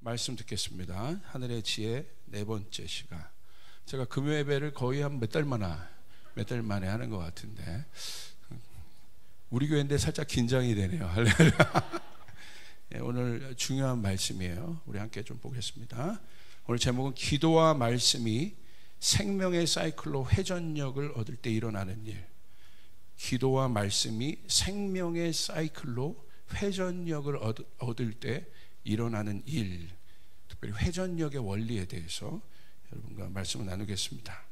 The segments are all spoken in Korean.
말씀 듣겠습니다. 하늘의 지혜 네 번째 시간. 제가 금요 예배를 거의 한 몇 달 만에 하는 것 같은데 우리 교회인데 살짝 긴장이 되네요. 할렐루야. 예, 오늘 중요한 말씀이에요. 우리 함께 좀 보겠습니다. 오늘 제목은 기도와 말씀이 생명의 사이클로 회전력을 얻을 때 일어나는 일. 기도와 말씀이 생명의 사이클로 회전력을 얻을 때 일어나는 일, 특별히 회전력의 원리에 대해서 여러분과 말씀을 나누겠습니다.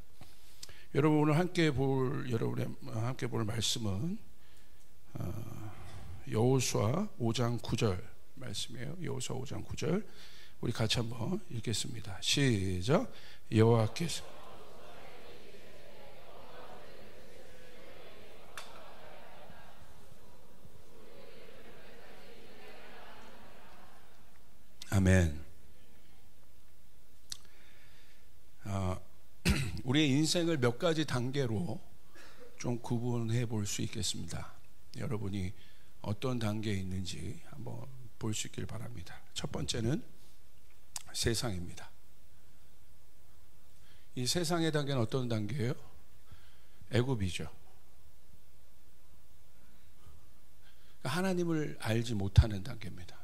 여러분 오늘 함께 볼 말씀은 여호수아 5장 9절 말씀이에요. 여호수아 5장 9절 우리 같이 한번 읽겠습니다. 시작. 여호와께서 아멘. 우리의 인생을 몇 가지 단계로 좀 구분해 볼 수 있겠습니다. 여러분이 어떤 단계에 있는지 한번 볼 수 있길 바랍니다. 첫 번째는 세상입니다. 이 세상의 단계는 어떤 단계예요? 애굽이죠. 하나님을 알지 못하는 단계입니다.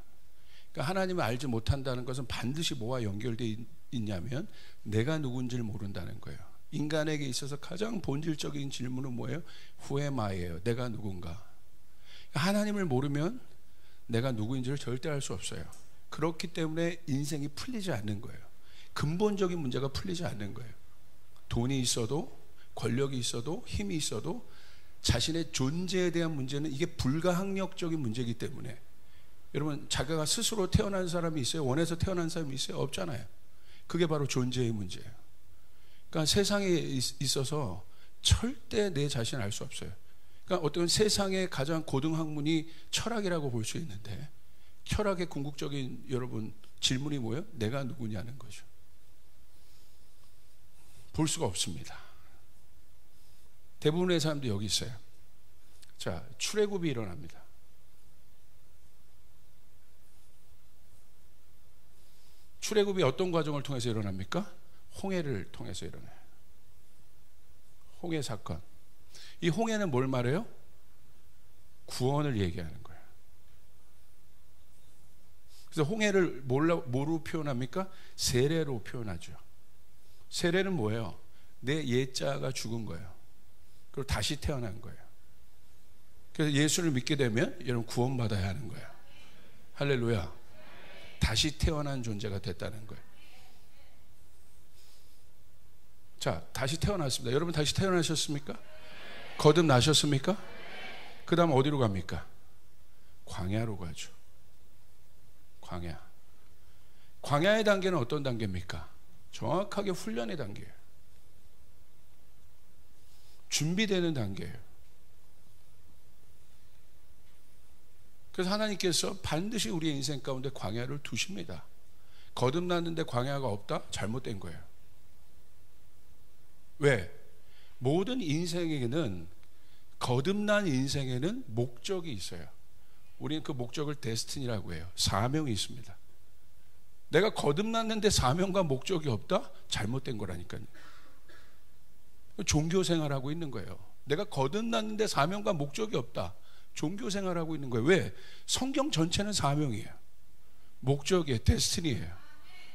그러니까 하나님을 알지 못한다는 것은 반드시 뭐와 연결되어 있냐면 내가 누군지를 모른다는 거예요. 인간에게 있어서 가장 본질적인 질문은 뭐예요? Who am I예요. 내가 누군가. 하나님을 모르면 내가 누구인지를 절대 알 수 없어요. 그렇기 때문에 인생이 풀리지 않는 거예요. 근본적인 문제가 풀리지 않는 거예요. 돈이 있어도 권력이 있어도 힘이 있어도 자신의 존재에 대한 문제는 이게 불가항력적인 문제이기 때문에 여러분 자기가 스스로 태어난 사람이 있어요? 원해서 태어난 사람이 있어요? 없잖아요. 그게 바로 존재의 문제예요. 그러니까 세상에 있어서 절대 내 자신을 알 수 없어요. 그러니까 어떤 세상의 가장 고등 학문이 철학이라고 볼 수 있는데 철학의 궁극적인 여러분 질문이 뭐예요? 내가 누구냐는 거죠. 볼 수가 없습니다. 대부분의 사람도 여기 있어요. 자, 출애굽이 일어납니다. 출애굽이 어떤 과정을 통해서 일어납니까? 홍해를 통해서 일어나요. 홍해 사건. 이 홍해는 뭘 말해요? 구원을 얘기하는 거예요. 그래서 홍해를 뭐로 표현합니까? 세례로 표현하죠. 세례는 뭐예요? 내 옛자가 죽은 거예요. 그리고 다시 태어난 거예요. 그래서 예수를 믿게 되면 여러분 구원받아야 하는 거예요. 할렐루야. 다시 태어난 존재가 됐다는 거예요. 자, 다시 태어났습니다. 여러분 다시 태어나셨습니까? 거듭나셨습니까? 그 다음 어디로 갑니까? 광야로 가죠. 광야. 광야의 단계는 어떤 단계입니까? 정확하게 훈련의 단계예요. 준비되는 단계예요. 그래서 하나님께서 반드시 우리의 인생 가운데 광야를 두십니다. 거듭났는데 광야가 없다? 잘못된 거예요. 왜? 모든 인생에게는 거듭난 인생에는 목적이 있어요. 우리는 그 목적을 데스티니라고 해요. 사명이 있습니다. 내가 거듭났는데 사명과 목적이 없다? 잘못된 거라니까요. 종교 생활하고 있는 거예요. 내가 거듭났는데 사명과 목적이 없다. 종교 생활하고 있는 거예요. 왜? 성경 전체는 사명이에요. 목적이에요. 데스티니예요.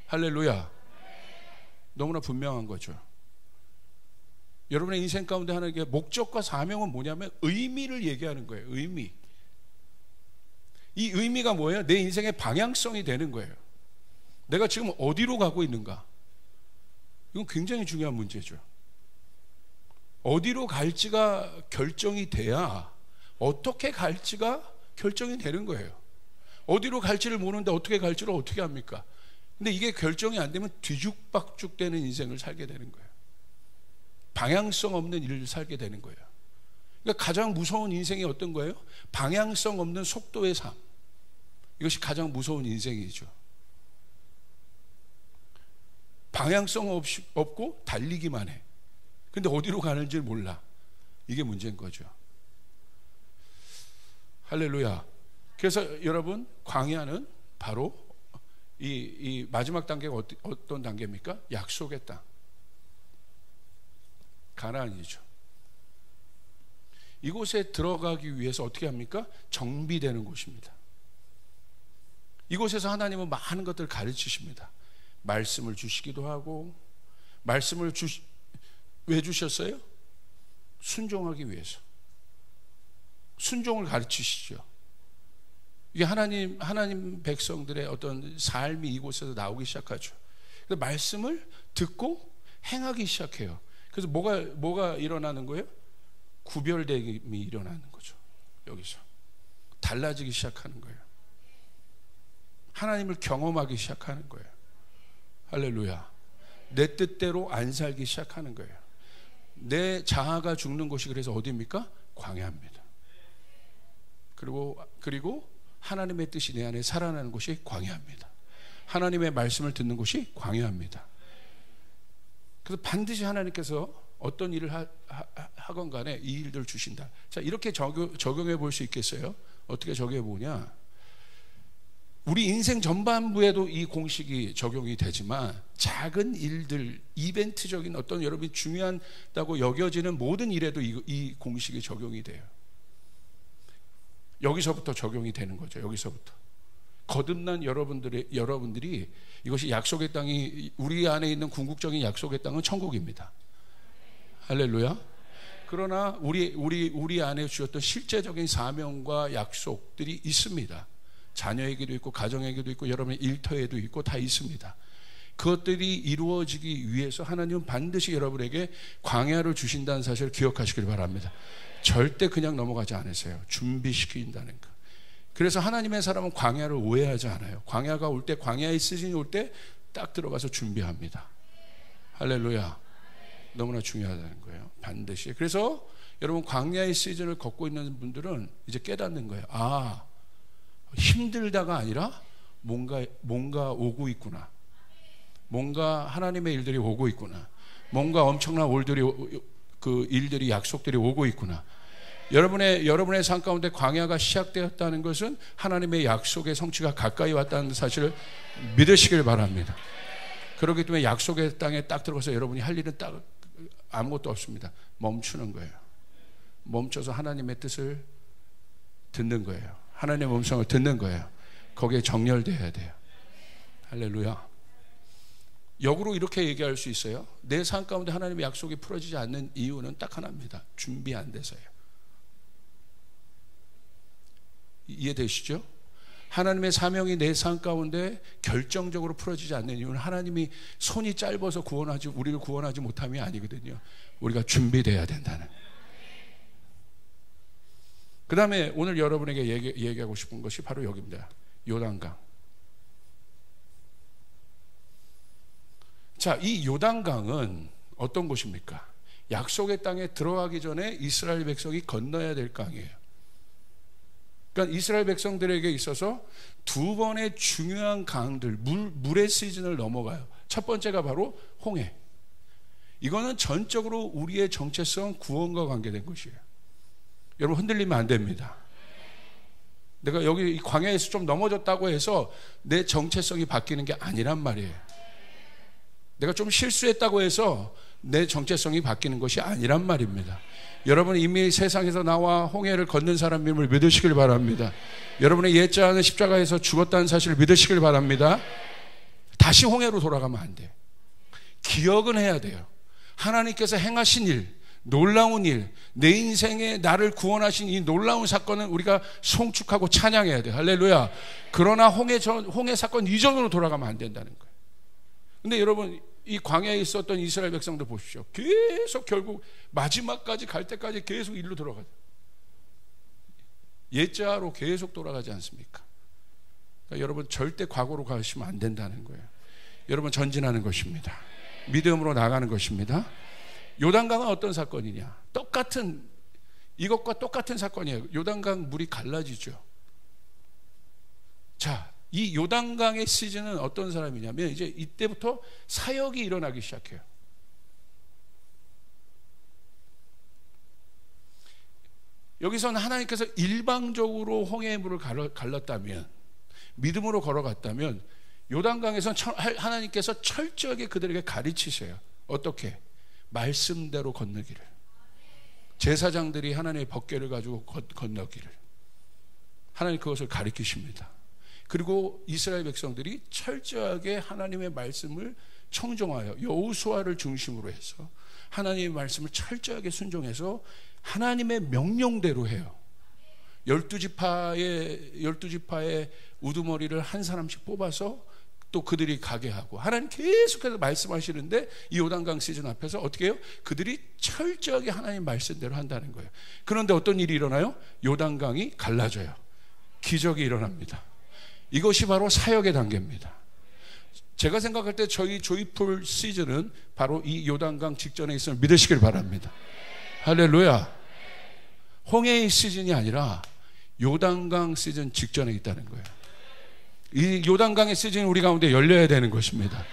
할렐루야. 너무나 분명한 거죠. 여러분의 인생 가운데 하나님께 목적과 사명은 뭐냐면 의미를 얘기하는 거예요. 의미. 이 의미가 뭐예요? 내 인생의 방향성이 되는 거예요. 내가 지금 어디로 가고 있는가? 이건 굉장히 중요한 문제죠. 어디로 갈지가 결정이 돼야 어떻게 갈지가 결정이 되는 거예요. 어디로 갈지를 모르는데 어떻게 갈지를 어떻게 합니까? 근데 이게 결정이 안 되면 뒤죽박죽 되는 인생을 살게 되는 거예요. 방향성 없는 일을 살게 되는 거예요. 그러니까 가장 무서운 인생이 어떤 거예요? 방향성 없는 속도의 삶. 이것이 가장 무서운 인생이죠. 방향성 없고 달리기만 해. 근데 어디로 가는지 몰라. 이게 문제인 거죠. 할렐루야. 그래서 여러분 광야는 바로 이 마지막 단계가 어떤 단계입니까? 약속의 땅, 가나안이죠. 이곳에 들어가기 위해서 어떻게 합니까? 정비되는 곳입니다. 이곳에서 하나님은 많은 것들을 가르치십니다. 말씀을 주시기도 하고, 말씀을 왜 주셨어요? 순종하기 위해서. 순종을 가르치시죠. 이게 하나님 백성들의 어떤 삶이 이곳에서 나오기 시작하죠. 그래서 말씀을 듣고 행하기 시작해요. 그래서 뭐가 일어나는 거예요? 구별됨이 일어나는 거죠. 여기서 달라지기 시작하는 거예요. 하나님을 경험하기 시작하는 거예요. 할렐루야. 내 뜻대로 안 살기 시작하는 거예요. 내 자아가 죽는 곳이 그래서 어디입니까? 광야입니다. 그리고 하나님의 뜻이 내 안에 살아나는 곳이 광야입니다. 하나님의 말씀을 듣는 곳이 광야입니다. 그래서 반드시 하나님께서 어떤 일을 하건 간에 이 일들을 주신다. 자, 이렇게 적용해 볼 수 있겠어요? 어떻게 적용해 보냐? 우리 인생 전반부에도 이 공식이 적용이 되지만 작은 일들, 이벤트적인 어떤 여러분이 중요하다고 여겨지는 모든 일에도 이 공식이 적용이 돼요. 여기서부터 적용이 되는 거죠. 여기서부터. 거듭난 여러분들이 이것이 약속의 땅이, 우리 안에 있는 궁극적인 약속의 땅은 천국입니다. 할렐루야. 그러나 우리 안에 주셨던 실제적인 사명과 약속들이 있습니다. 자녀에게도 있고 가정에게도 있고 여러분의 일터에도 있고 다 있습니다. 그것들이 이루어지기 위해서 하나님은 반드시 여러분에게 광야를 주신다는 사실을 기억하시길 바랍니다. 절대 그냥 넘어가지 않으세요. 준비시킨다는 거. 그래서 하나님의 사람은 광야를 오해하지 않아요. 광야가 올 때, 광야의 시즌이 올 때 딱 들어가서 준비합니다. 할렐루야. 너무나 중요하다는 거예요. 반드시. 그래서 여러분 광야의 시즌을 걷고 있는 분들은 이제 깨닫는 거예요. 아, 힘들다가 아니라 뭔가 오고 있구나. 뭔가 하나님의 일들이 오고 있구나. 뭔가 엄청난 일들이 약속들이 오고 있구나. 여러분의 삶 가운데 광야가 시작되었다는 것은 하나님의 약속의 성취가 가까이 왔다는 사실을 믿으시길 바랍니다. 그렇기 때문에 약속의 땅에 딱 들어가서 여러분이 할 일은 딱 아무것도 없습니다. 멈추는 거예요. 멈춰서 하나님의 뜻을 듣는 거예요. 하나님의 음성을 듣는 거예요. 거기에 정렬돼야 돼요. 할렐루야. 역으로 이렇게 얘기할 수 있어요. 내 삶 가운데 하나님의 약속이 풀어지지 않는 이유는 딱 하나입니다. 준비 안 돼서요. 이해되시죠? 하나님의 사명이 내 삶 가운데 결정적으로 풀어지지 않는 이유는 하나님이 손이 짧아서 우리를 구원하지 못함이 아니거든요. 우리가 준비돼야 된다는. 그 다음에 오늘 여러분에게 얘기하고 싶은 것이 바로 여기입니다. 요단강. 자, 이 요단강은 어떤 곳입니까? 약속의 땅에 들어가기 전에 이스라엘 백성이 건너야 될 강이에요. 그러니까 이스라엘 백성들에게 있어서 두 번의 중요한 강들, 물의 시즌을 넘어가요. 첫 번째가 바로 홍해. 이거는 전적으로 우리의 정체성 구원과 관계된 것이에요. 여러분 흔들리면 안 됩니다. 내가 여기 이 광야에서 좀 넘어졌다고 해서 내 정체성이 바뀌는 게 아니란 말이에요. 내가 좀 실수했다고 해서 내 정체성이 바뀌는 것이 아니란 말입니다. 여러분 이미 세상에서 나와 홍해를 걷는 사람임을 믿으시길 바랍니다. 여러분의 옛자는 십자가에서 죽었다는 사실을 믿으시길 바랍니다. 다시 홍해로 돌아가면 안 돼요. 기억은 해야 돼요. 하나님께서 행하신 일, 놀라운 일, 내 인생에 나를 구원하신 이 놀라운 사건은 우리가 송축하고 찬양해야 돼요. 할렐루야. 그러나 홍해 사건 이전으로 돌아가면 안 된다는 거예요. 근데 여러분 이 광야에 있었던 이스라엘 백성들 보십시오. 계속 결국 마지막까지 갈 때까지 계속 일로 돌아가죠. 옛자로 계속 돌아가지 않습니까? 그러니까 여러분 절대 과거로 가시면 안 된다는 거예요. 여러분 전진하는 것입니다. 믿음으로 나가는 것입니다. 요단강은 어떤 사건이냐? 이것과 똑같은 사건이에요. 요단강 물이 갈라지죠. 자, 이 요단강의 시즌은 어떤 사람이냐면 이제 이때부터 사역이 일어나기 시작해요. 여기서는 하나님께서 일방적으로 홍해의 물을 갈랐다면, 믿음으로 걸어갔다면 요단강에서 하나님께서 철저하게 그들에게 가르치세요. 어떻게? 말씀대로 건너기를. 제사장들이 하나님의 법궤를 가지고 건너기를. 하나님 그것을 가르치십니다. 그리고 이스라엘 백성들이 철저하게 하나님의 말씀을 청종하여 여호수아를 중심으로 해서 하나님의 말씀을 철저하게 순종해서 하나님의 명령대로 해요. 12지파의 우두머리를 한 사람씩 뽑아서 또 그들이 가게 하고, 하나님 계속해서 말씀하시는데 이 요단강 시즌 앞에서 어떻게 해요? 그들이 철저하게 하나님 말씀대로 한다는 거예요. 그런데 어떤 일이 일어나요? 요단강이 갈라져요. 기적이 일어납니다. 이것이 바로 사역의 단계입니다. 제가 생각할 때 저희 조이풀 시즌은 바로 이 요단강 직전에 있음을 믿으시길 바랍니다. 할렐루야. 홍해의 시즌이 아니라 요단강 시즌 직전에 있다는 거예요. 이 요단강의 시즌이 우리 가운데 열려야 되는 것입니다.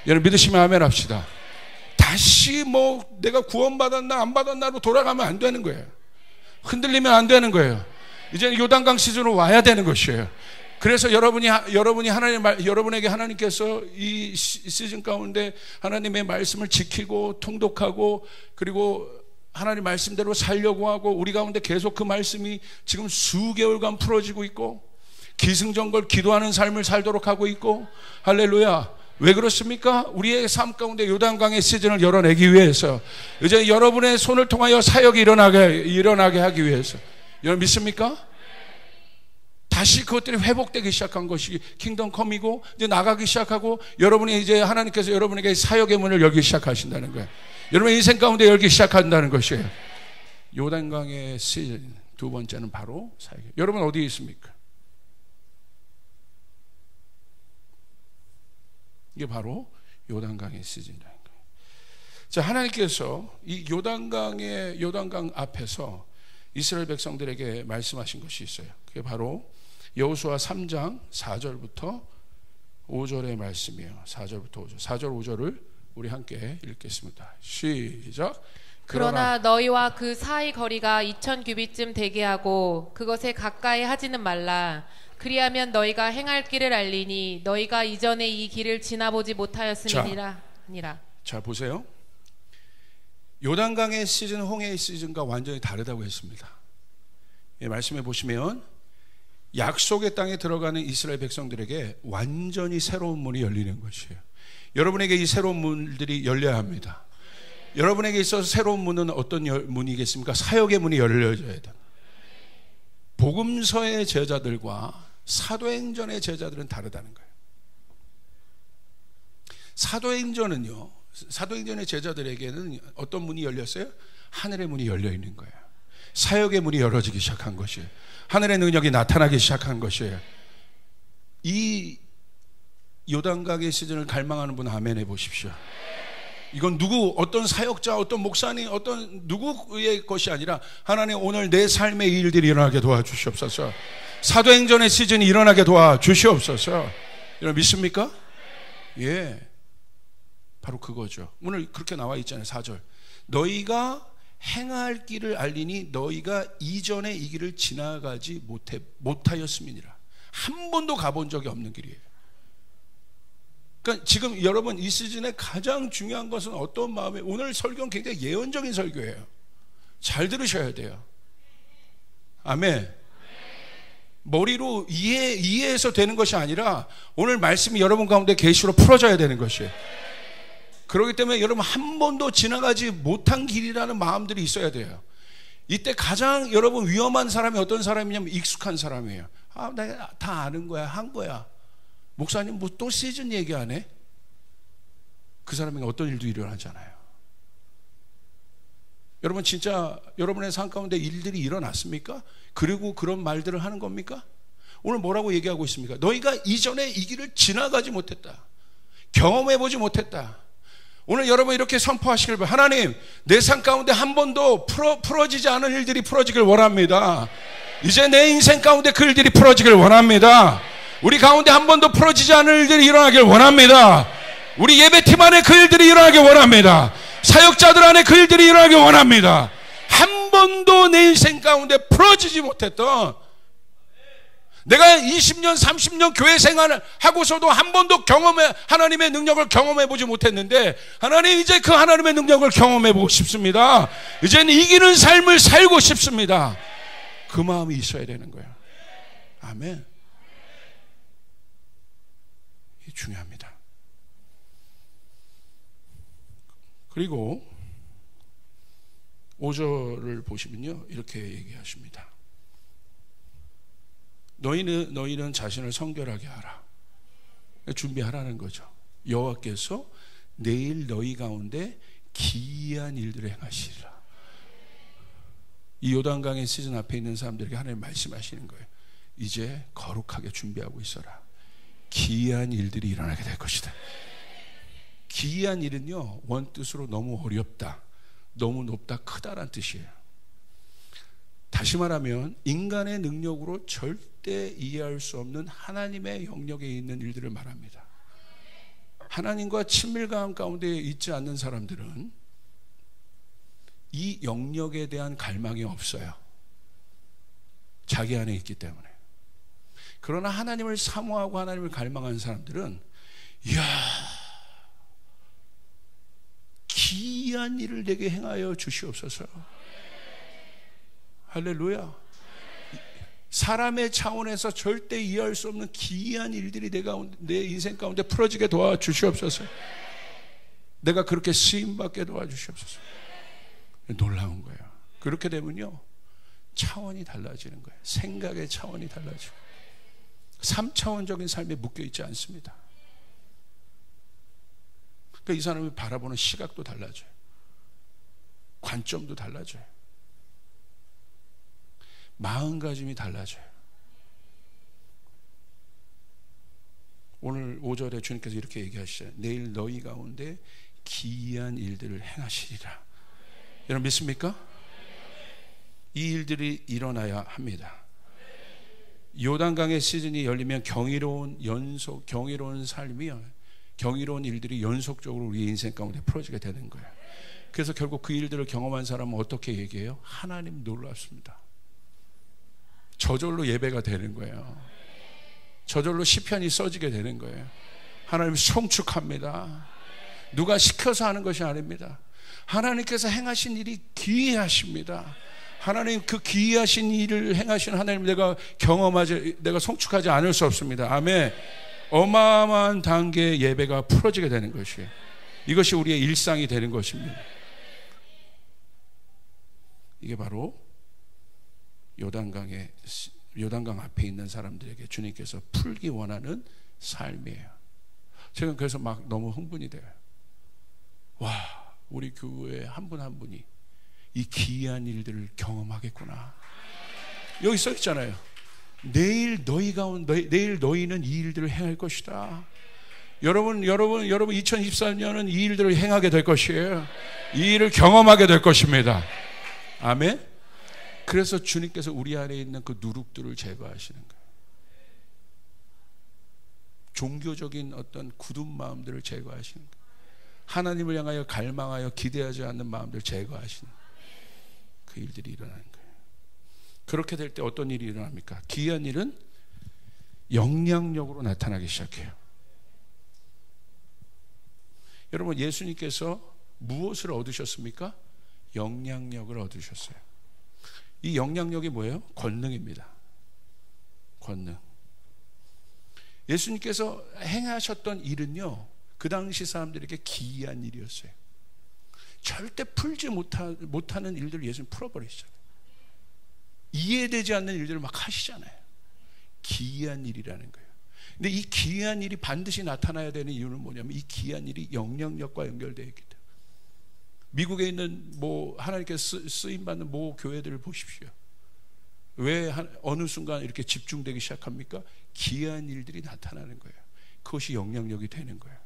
여러분 믿으시면 아멘 합시다. 다시 뭐 내가 구원받았나 안 받았나로 돌아가면 안 되는 거예요. 흔들리면 안 되는 거예요. 이제는 요단강 시즌으로 와야 되는 것이에요. 그래서 여러분이 여러분에게 하나님께서 이 시즌 가운데 하나님의 말씀을 지키고 통독하고 그리고 하나님 말씀대로 살려고 하고, 우리 가운데 계속 그 말씀이 지금 수개월간 풀어지고 있고 기승전결 기도하는 삶을 살도록 하고 있고, 할렐루야. 왜 그렇습니까? 우리의 삶 가운데 요단강의 시즌을 열어내기 위해서, 이제 여러분의 손을 통하여 사역이 일어나게 하기 위해서. 여러분 믿습니까? 다시 그것들이 회복되기 시작한 것이 킹덤 컴이고, 이제 나가기 시작하고, 여러분이 이제 하나님께서 여러분에게 사역의 문을 열기 시작하신다는 거예요. 여러분의 인생 가운데 열기 시작한다는 것이에요. 요단강의 시즌 두 번째는 바로 사역. 여러분 어디에 있습니까? 이게 바로 요단강의 시즌이라는 거예요. 자, 하나님께서 이 요단강 앞에서 이스라엘 백성들에게 말씀하신 것이 있어요. 그게 바로 여호수아 3장 4절부터 5절의 말씀이에요. 4절부터 5절. 4절 5절을 우리 함께 읽겠습니다. 시작. 그러나 너희와 그 사이 거리가 2000규빗쯤 되게 하고 그것에 가까이 하지는 말라. 그리하면 너희가 행할 길을 알리니 너희가 이전에 이 길을 지나보지 못하였음이니라. 자 보세요. 요단강의 시즌 홍해의 시즌과 완전히 다르다고 했습니다. 예, 말씀해 보시면 약속의 땅에 들어가는 이스라엘 백성들에게 완전히 새로운 문이 열리는 것이에요. 여러분에게 이 새로운 문들이 열려야 합니다. 여러분에게 있어서 새로운 문은 어떤 문이겠습니까? 사역의 문이 열려져야 돼요. 복음서의 제자들과 사도행전의 제자들은 다르다는 거예요. 사도행전의 제자들에게는 어떤 문이 열렸어요? 하늘의 문이 열려 있는 거예요. 사역의 문이 열어지기 시작한 것이에요. 하늘의 능력이 나타나기 시작한 것이에요. 이 요단강의 시즌을 갈망하는 분 아멘 해보십시오. 이건 어떤 사역자, 어떤 목사님, 어떤 누구의 것이 아니라 하나님 오늘 내 삶의 일들이 일어나게 도와주시옵소서. 사도행전의 시즌이 일어나게 도와주시옵소서. 여러분 믿습니까? 예, 바로 그거죠. 오늘 그렇게 나와 있잖아요. 4절. 너희가 행할 길을 알리니 너희가 이전에 이 길을 지나가지 못하였음이니라. 한 번도 가본 적이 없는 길이에요. 그러니까 지금 여러분 이 시즌에 가장 중요한 것은 어떤 마음에, 오늘 설교는 굉장히 예언적인 설교예요. 잘 들으셔야 돼요. 아멘. 머리로 이해해서 되는 것이 아니라 오늘 말씀이 여러분 가운데 계시로 풀어져야 되는 것이에요. 그렇기 때문에 여러분 한 번도 지나가지 못한 길이라는 마음들이 있어야 돼요. 이때 가장 여러분 위험한 사람이 어떤 사람이냐면 익숙한 사람이에요. 아, 내가 다 아는 거야, 한 거야. 목사님 뭐 또 시즌 얘기하네? 그 사람에게 어떤 일도 일어나잖아요. 여러분 진짜 여러분의 삶 가운데 일들이 일어났습니까? 그리고 그런 말들을 하는 겁니까? 오늘 뭐라고 얘기하고 있습니까? 너희가 이전에 이 길을 지나가지 못했다. 경험해보지 못했다. 오늘 여러분 이렇게 선포하시길 바랍니다. 하나님, 내 삶 가운데 한 번도 풀어지지 않은 일들이 풀어지길 원합니다. 이제 내 인생 가운데 그 일들이 풀어지길 원합니다. 우리 가운데 한 번도 풀어지지 않은 일들이 일어나길 원합니다. 우리 예배팀 안에 그 일들이 일어나길 원합니다. 사역자들 안에 그 일들이 일어나길 원합니다. 한 번도 내 인생 가운데 풀어지지 못했던, 내가 20년 30년 교회 생활을 하고서도 한 번도 하나님의 능력을 경험해 보지 못했는데, 하나님 이제 그 하나님의 능력을 경험해 보고 싶습니다. 이제는 이기는 삶을 살고 싶습니다. 그 마음이 있어야 되는 거예요. 아멘. 이게 중요합니다. 그리고 5절을 보시면요, 이렇게 얘기하십니다. 너희는 자신을 성결하게 하라. 준비하라는 거죠. 여호와께서 내일 너희 가운데 기이한 일들을 행하시리라. 이 요단강의 시즌 앞에 있는 사람들에게 하나님 말씀하시는 거예요. 이제 거룩하게 준비하고 있어라. 기이한 일들이 일어나게 될 것이다. 기이한 일은요, 원뜻으로 너무 어렵다, 너무 높다, 크다란 뜻이에요. 다시 말하면 인간의 능력으로 절대 이해할 수 없는 하나님의 영역에 있는 일들을 말합니다. 하나님과 친밀감 가운데 있지 않는 사람들은 이 영역에 대한 갈망이 없어요. 자기 안에 있기 때문에. 그러나 하나님을 사모하고 하나님을 갈망하는 사람들은, 이야, 기이한 일을 내게 행하여 주시옵소서. 할렐루야. 사람의 차원에서 절대 이해할 수 없는 기이한 일들이 내 인생 가운데 풀어지게 도와주시옵소서. 내가 그렇게 쓰임받게 도와주시옵소서. 놀라운 거예요. 그렇게 되면요, 차원이 달라지는 거예요. 생각의 차원이 달라지고 3차원적인 삶에 묶여있지 않습니다. 그러니까 이 사람이 바라보는 시각도 달라져요. 관점도 달라져요. 마음가짐이 달라져요. 오늘 5절에 주님께서 이렇게 얘기하시죠. 내일 너희 가운데 기이한 일들을 행하시리라. 여러분 믿습니까? 이 일들이 일어나야 합니다. 요단강의 시즌이 열리면 경이로운 삶이요, 경이로운 일들이 연속적으로 우리 인생 가운데 풀어지게 되는 거예요. 그래서 결국 그 일들을 경험한 사람은 어떻게 얘기해요? 하나님 놀랍습니다. 저절로 예배가 되는 거예요. 저절로 시편이 써지게 되는 거예요. 하나님 송축합니다. 누가 시켜서 하는 것이 아닙니다. 하나님께서 행하신 일이 기이하십니다. 하나님 그 기이하신 일을 행하신 하나님 내가 송축하지 않을 수 없습니다. 아멘. 어마어마한 단계의 예배가 풀어지게 되는 것이에요. 이것이 우리의 일상이 되는 것입니다. 이게 바로 요단강 앞에 있는 사람들에게 주님께서 풀기 원하는 삶이에요. 제가 그래서 막 너무 흥분이 돼요. 와, 우리 교회 한 분 한 분이 이 기이한 일들을 경험하겠구나. 여기 써 있잖아요. 내일 너희는 이 일들을 행할 것이다. 여러분 2024년은 이 일들을 행하게 될 것이에요. 이 일을 경험하게 될 것입니다. 아멘. 그래서 주님께서 우리 안에 있는 그 누룩들을 제거하시는 거예요. 종교적인 어떤 굳은 마음들을 제거하시는 거예요. 하나님을 향하여 갈망하여 기대하지 않는 마음들을 제거하시는 그 일들이 일어나는 거예요. 그렇게 될 때 어떤 일이 일어납니까? 기이한 일은 영향력으로 나타나기 시작해요. 여러분 예수님께서 무엇을 얻으셨습니까? 영향력을 얻으셨어요. 이 영향력이 뭐예요? 권능입니다. 권능. 예수님께서 행하셨던 일은요, 그 당시 사람들에게 기이한 일이었어요. 절대 풀지 못하는 일들을 예수님 풀어버리시잖아요. 이해되지 않는 일들을 막 하시잖아요. 기이한 일이라는 거예요. 근데 이 기이한 일이 반드시 나타나야 되는 이유는 뭐냐면 이 기이한 일이 영향력과 연결되어 있기 때문에. 미국에 있는 하나님께서 쓰임받는 교회들을 보십시오. 왜 어느 순간 이렇게 집중되기 시작합니까? 기이한 일들이 나타나는 거예요. 그것이 영향력이 되는 거예요.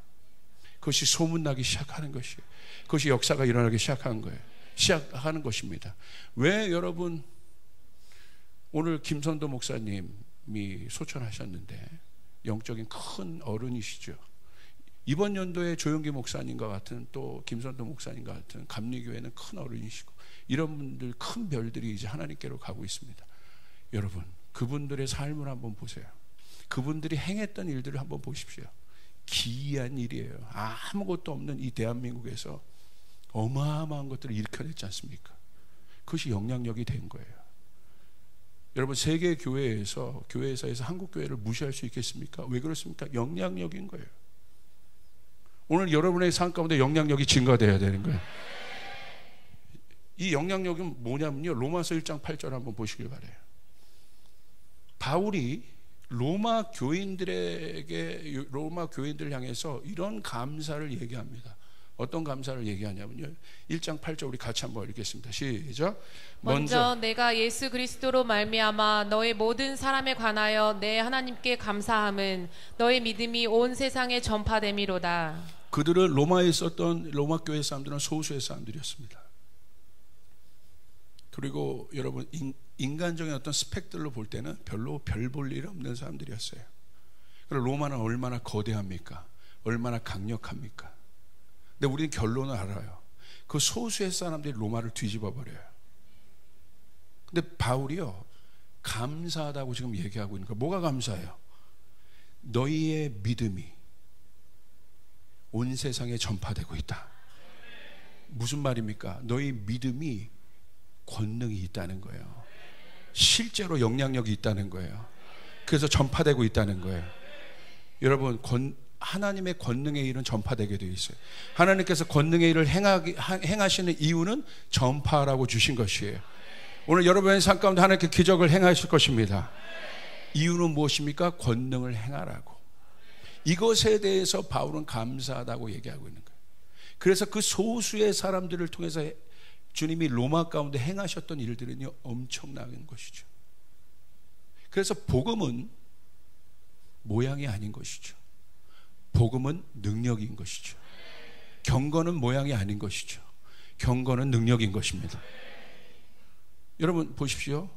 그것이 소문나기 시작하는 것이에요. 그것이 역사가 일어나기 시작하는 거예요. 시작하는 것입니다. 왜 여러분 오늘 김선도 목사님이 소천하셨는데 영적인 큰 어른이시죠. 이번 연도에 조용기 목사님과 같은 또 김선도 목사님과 같은 감리교회는 큰 어른이시고 이런 분들 큰 별들이 이제 하나님께로 가고 있습니다. 여러분 그분들의 삶을 한번 보세요. 그분들이 행했던 일들을 한번 보십시오. 기이한 일이에요. 아무것도 없는 이 대한민국에서 어마어마한 것들을 일으켜냈지 않습니까? 그것이 영향력이 된 거예요. 여러분, 세계 교회에서 한국 교회를 무시할 수 있겠습니까? 왜 그렇습니까? 영향력인 거예요. 오늘 여러분의 삶 가운데 영향력이 증가돼야 되는 거예요. 이 영향력은 뭐냐면요, 로마서 1장 8절 한번 보시길 바라요. 바울이 로마 교인들을 향해서 이런 감사를 얘기합니다. 어떤 감사를 얘기하냐면요, 1장 8절 우리 같이 한번 읽겠습니다. 시작. 먼저 내가 예수 그리스도로 말미암아 너의 모든 사람에 관하여 내 하나님께 감사함은 너의 믿음이 온 세상에 전파됨이로다. 그들은 로마에 있었던 로마 교회 사람들은 소수의 사람들이었습니다. 그리고 여러분, 인간적인 어떤 스펙들로 볼 때는 별로 별 볼 일 없는 사람들이었어요. 그리고 로마는 얼마나 거대합니까? 얼마나 강력합니까? 근데 우리는 결론을 알아요. 그 소수의 사람들이 로마를 뒤집어 버려요. 근데 바울이요, 감사하다고 지금 얘기하고 있는 거예요. 뭐가 감사해요? 너희의 믿음이 온 세상에 전파되고 있다. 무슨 말입니까? 너희 믿음이 권능이 있다는 거예요. 실제로 영향력이 있다는 거예요. 그래서 전파되고 있다는 거예요. 여러분, 하나님의 권능의 일은 전파되게 되어 있어요. 하나님께서 권능의 일을 행하시는 이유는 전파라고 주신 것이에요. 오늘 여러분의 삶 가운데 하나님께 기적을 행하실 것입니다. 이유는 무엇입니까? 권능을 행하라고. 이것에 대해서 바울은 감사하다고 얘기하고 있는 거예요. 그래서 그 소수의 사람들을 통해서 주님이 로마 가운데 행하셨던 일들은요, 엄청난 것이죠. 그래서 복음은 모양이 아닌 것이죠. 복음은 능력인 것이죠. 경건은 모양이 아닌 것이죠. 경건은 능력인 것입니다. 여러분 보십시오.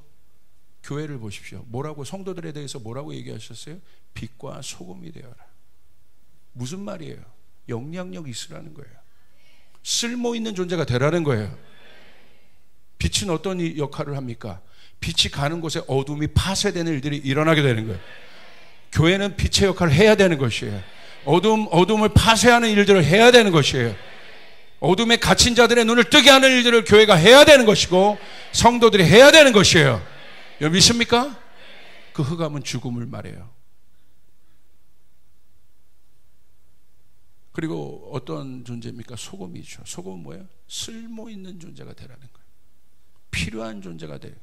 교회를 보십시오. 뭐라고, 성도들에 대해서 뭐라고 얘기하셨어요? 빛과 소금이 되어라. 무슨 말이에요? 영향력 있으라는 거예요. 쓸모 있는 존재가 되라는 거예요. 빛은 어떤 역할을 합니까? 빛이 가는 곳에 어둠이 파쇄되는 일들이 일어나게 되는 거예요. 교회는 빛의 역할을 해야 되는 것이에요. 어둠을 파쇄하는 일들을 해야 되는 것이에요. 어둠에 갇힌 자들의 눈을 뜨게 하는 일들을 교회가 해야 되는 것이고, 성도들이 해야 되는 것이에요. 여러분 믿습니까? 그 흑암은 죽음을 말해요. 그리고 어떤 존재입니까? 소금이죠. 소금은 뭐예요? 쓸모 있는 존재가 되라는 거예요. 필요한 존재가 돼요.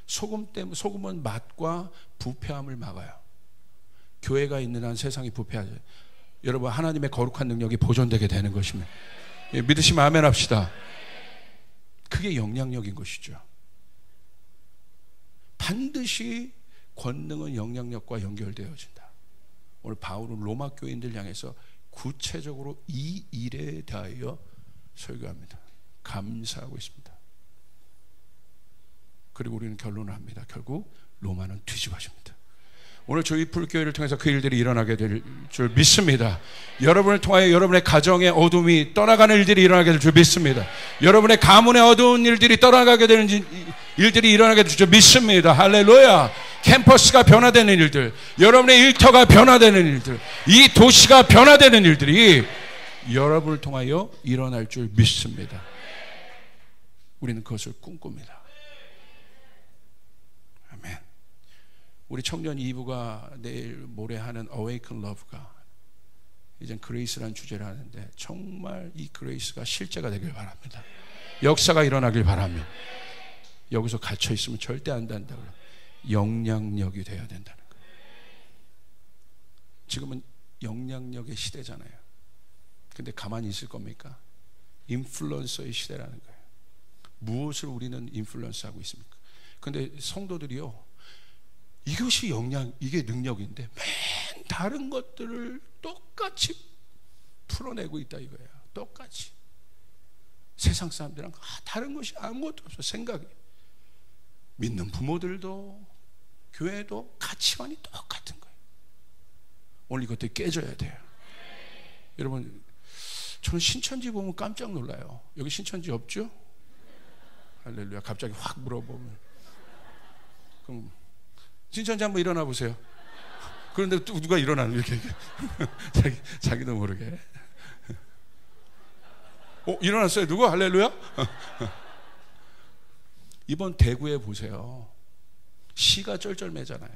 소금은 맛과 부패함을 막아요. 교회가 있는 한 세상이 부패하죠. 여러분, 하나님의 거룩한 능력이 보존되게 되는 것입니다. 예, 믿으시면 아멘 합시다. 그게 영향력인 것이죠. 반드시 권능은 영향력과 연결되어진다. 오늘 바울은 로마 교인들 향해서 구체적으로 이 일에 대하여 설교합니다. 감사하고 있습니다. 그리고 우리는 결론을 합니다. 결국 로마는 뒤집어집니다. 오늘 저희 풀교회를 통해서 그 일들이 일어나게 될 줄 믿습니다. 여러분을 통하여 여러분의 가정의 어둠이 떠나가는 일들이 일어나게 될 줄 믿습니다. 여러분의 가문의 어두운 일들이 떠나가게 되는 일들이 일어나게 될 줄 믿습니다. 할렐루야. 캠퍼스가 변화되는 일들, 여러분의 일터가 변화되는 일들, 이 도시가 변화되는 일들이 여러분을 통하여 일어날 줄 믿습니다. 우리는 그것을 꿈꿉니다. 우리 청년 2부가 내일 모레 하는 Awaken Love가 이젠 그레이스라는 주제를 하는데, 정말 이 그레이스가 실제가 되길 바랍니다. 역사가 일어나길 바랍니다. 여기서 갇혀 있으면 절대 안 된다고요. 영향력이 돼야 된다는 거예요. 지금은 영향력의 시대잖아요. 근데 가만히 있을 겁니까? 인플루언서의 시대라는 거예요. 무엇을 우리는 인플루언스하고 있습니까? 근데 성도들이요, 이게 능력인데 맨 다른 것들을 똑같이 풀어내고 있다 이거예요. 똑같이. 세상 사람들은 다른 것이 아무것도 없어. 생각이. 믿는 부모들도 교회도 가치관이 똑같은 거예요. 오늘 이것들이 깨져야 돼요. 여러분, 저는 신천지 보면 깜짝 놀라요. 여기 신천지 없죠? 할렐루야. 갑자기 확 물어보면, 그럼 신천지 한번 일어나 보세요. 그런데 또 누가 일어나는 이렇게 자기도 모르게. 일어났어요. 누구? 할렐루야? 이번 대구에 보세요. 시가 쩔쩔매잖아요.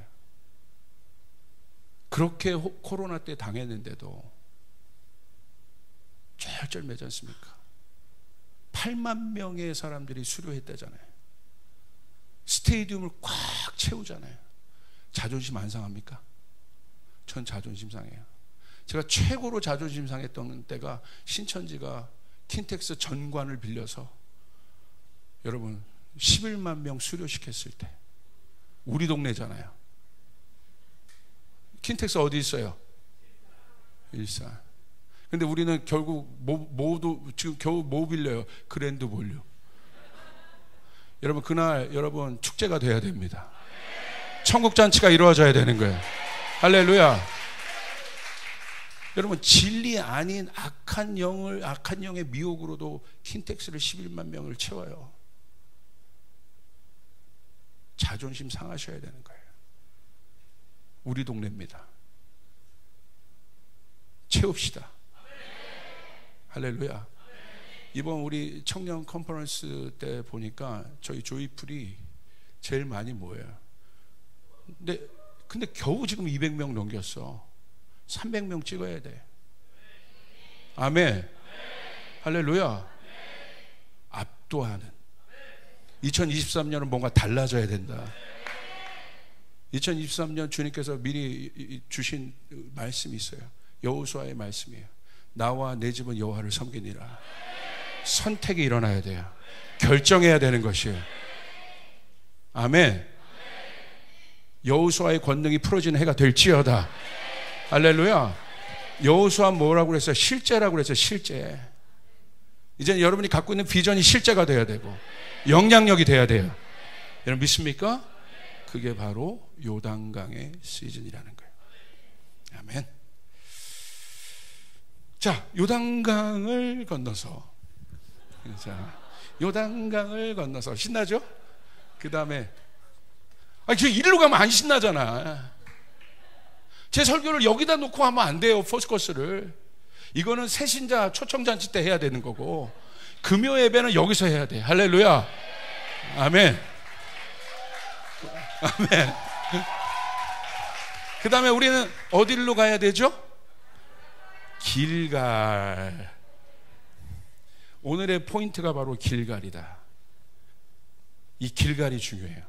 그렇게 코로나 때 당했는데도 쩔쩔매지 않습니까? 8만 명의 사람들이 수료했다잖아요. 스테디움을 꽉 채우잖아요. 자존심 안 상합니까? 전 자존심 상해요. 제가 최고로 자존심 상했던 때가 신천지가 킨텍스 전관을 빌려서 여러분 11만 명 수료시켰을 때. 우리 동네잖아요. 킨텍스 어디 있어요? 일산. 근데 우리는 결국 모두 지금 겨우 뭐 빌려요? 그랜드 볼륨. 여러분 그날 여러분 축제가 돼야 됩니다. 천국 잔치가 이루어져야 되는 거예요. 할렐루야. 여러분 진리 아닌 악한 영의 미혹으로도 킨텍스를 11만 명을 채워요. 자존심 상하셔야 되는 거예요. 우리 동네입니다. 채웁시다. 할렐루야. 이번 우리 청년 컨퍼런스 때 보니까 저희 조이풀이 제일 많이 모여요. 근데 겨우 지금 200명 넘겼어. 300명 찍어야 돼. 아멘. 할렐루야. 압도하는 2023년은 뭔가 달라져야 된다. 2023년 주님께서 미리 주신 말씀이 있어요. 여호수아의 말씀이에요. 나와 내 집은 여호와를 섬기니라. 선택이 일어나야 돼요. 결정해야 되는 것이에요. 아멘. 여호수아의 권능이 풀어지는 해가 될지어다. 할렐루야. 여호수아 뭐라고 그랬어요? 실제라고 그랬어요. 실제. 이제는 여러분이 갖고 있는 비전이 실제가 돼야 되고 영향력이 돼야 돼요. 여러분 믿습니까? 그게 바로 요단강의 시즌이라는 거예요. 아멘. 자, 요단강을 건너서 신나죠? 그 다음에 저 이리로 가면 안 신나잖아. 제 설교를 여기다 놓고 하면 안 돼요. 포스코스를. 이거는 새신자 초청잔치 때 해야 되는 거고 금요 예배는 여기서 해야 돼. 할렐루야. 아멘. 아멘. 그 다음에 우리는 어디로 가야 되죠? 길갈. 오늘의 포인트가 바로 길갈이다. 이 길갈이 중요해요.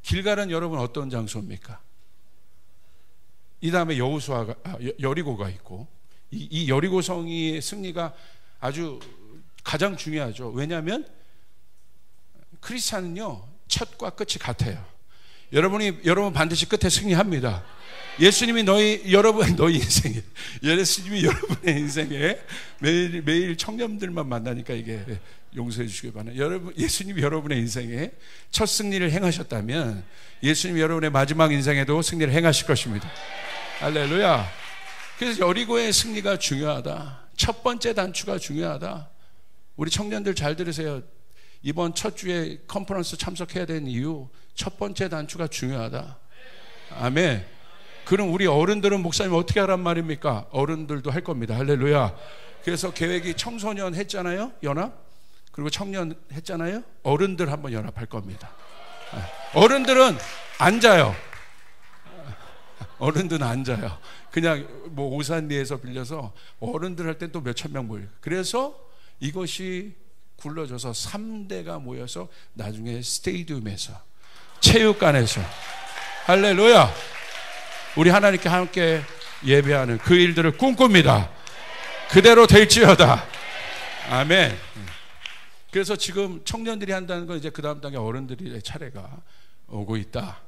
길갈은 여러분 어떤 장소입니까? 이 다음에 여리고가 있고 이 여리고성의 승리가 아주 가장 중요하죠. 왜냐하면 크리스찬은요 첫과 끝이 같아요. 여러분 반드시 끝에 승리합니다. 예수님이 너희 인생에, 예수님이 여러분의 인생에 매일 청년들만 만나니까 이게 용서해 주시기 바랍니다. 예수님이 여러분의 인생에 첫 승리를 행하셨다면 예수님이 여러분의 마지막 인생에도 승리를 행하실 것입니다. 할렐루야. 그래서 여리고의 승리가 중요하다. 첫 번째 단추가 중요하다. 우리 청년들 잘 들으세요. 이번 첫 주에 컨퍼런스 참석해야 되는 이유, 첫 번째 단추가 중요하다. 아멘. 그럼 우리 어른들은 목사님 어떻게 하란 말입니까? 어른들도 할 겁니다. 할렐루야. 그래서 계획이 청소년 했잖아요, 연합. 그리고 청년 했잖아요. 어른들 한번 연합할 겁니다. 어른들은 앉아요. 어른들은 앉아요. 그냥 뭐 오산리에서 빌려서 어른들 할 땐 또 몇천 명 모여요. 그래서 이것이 굴러져서 3대가 모여서 나중에 스테디움에서, 체육관에서, 할렐루야, 우리 하나님께 함께 예배하는 그 일들을 꿈꿉니다. 그대로 될지어다. 아멘. 그래서 지금 청년들이 한다는 건 이제 그 다음 단계 어른들의 차례가 오고 있다.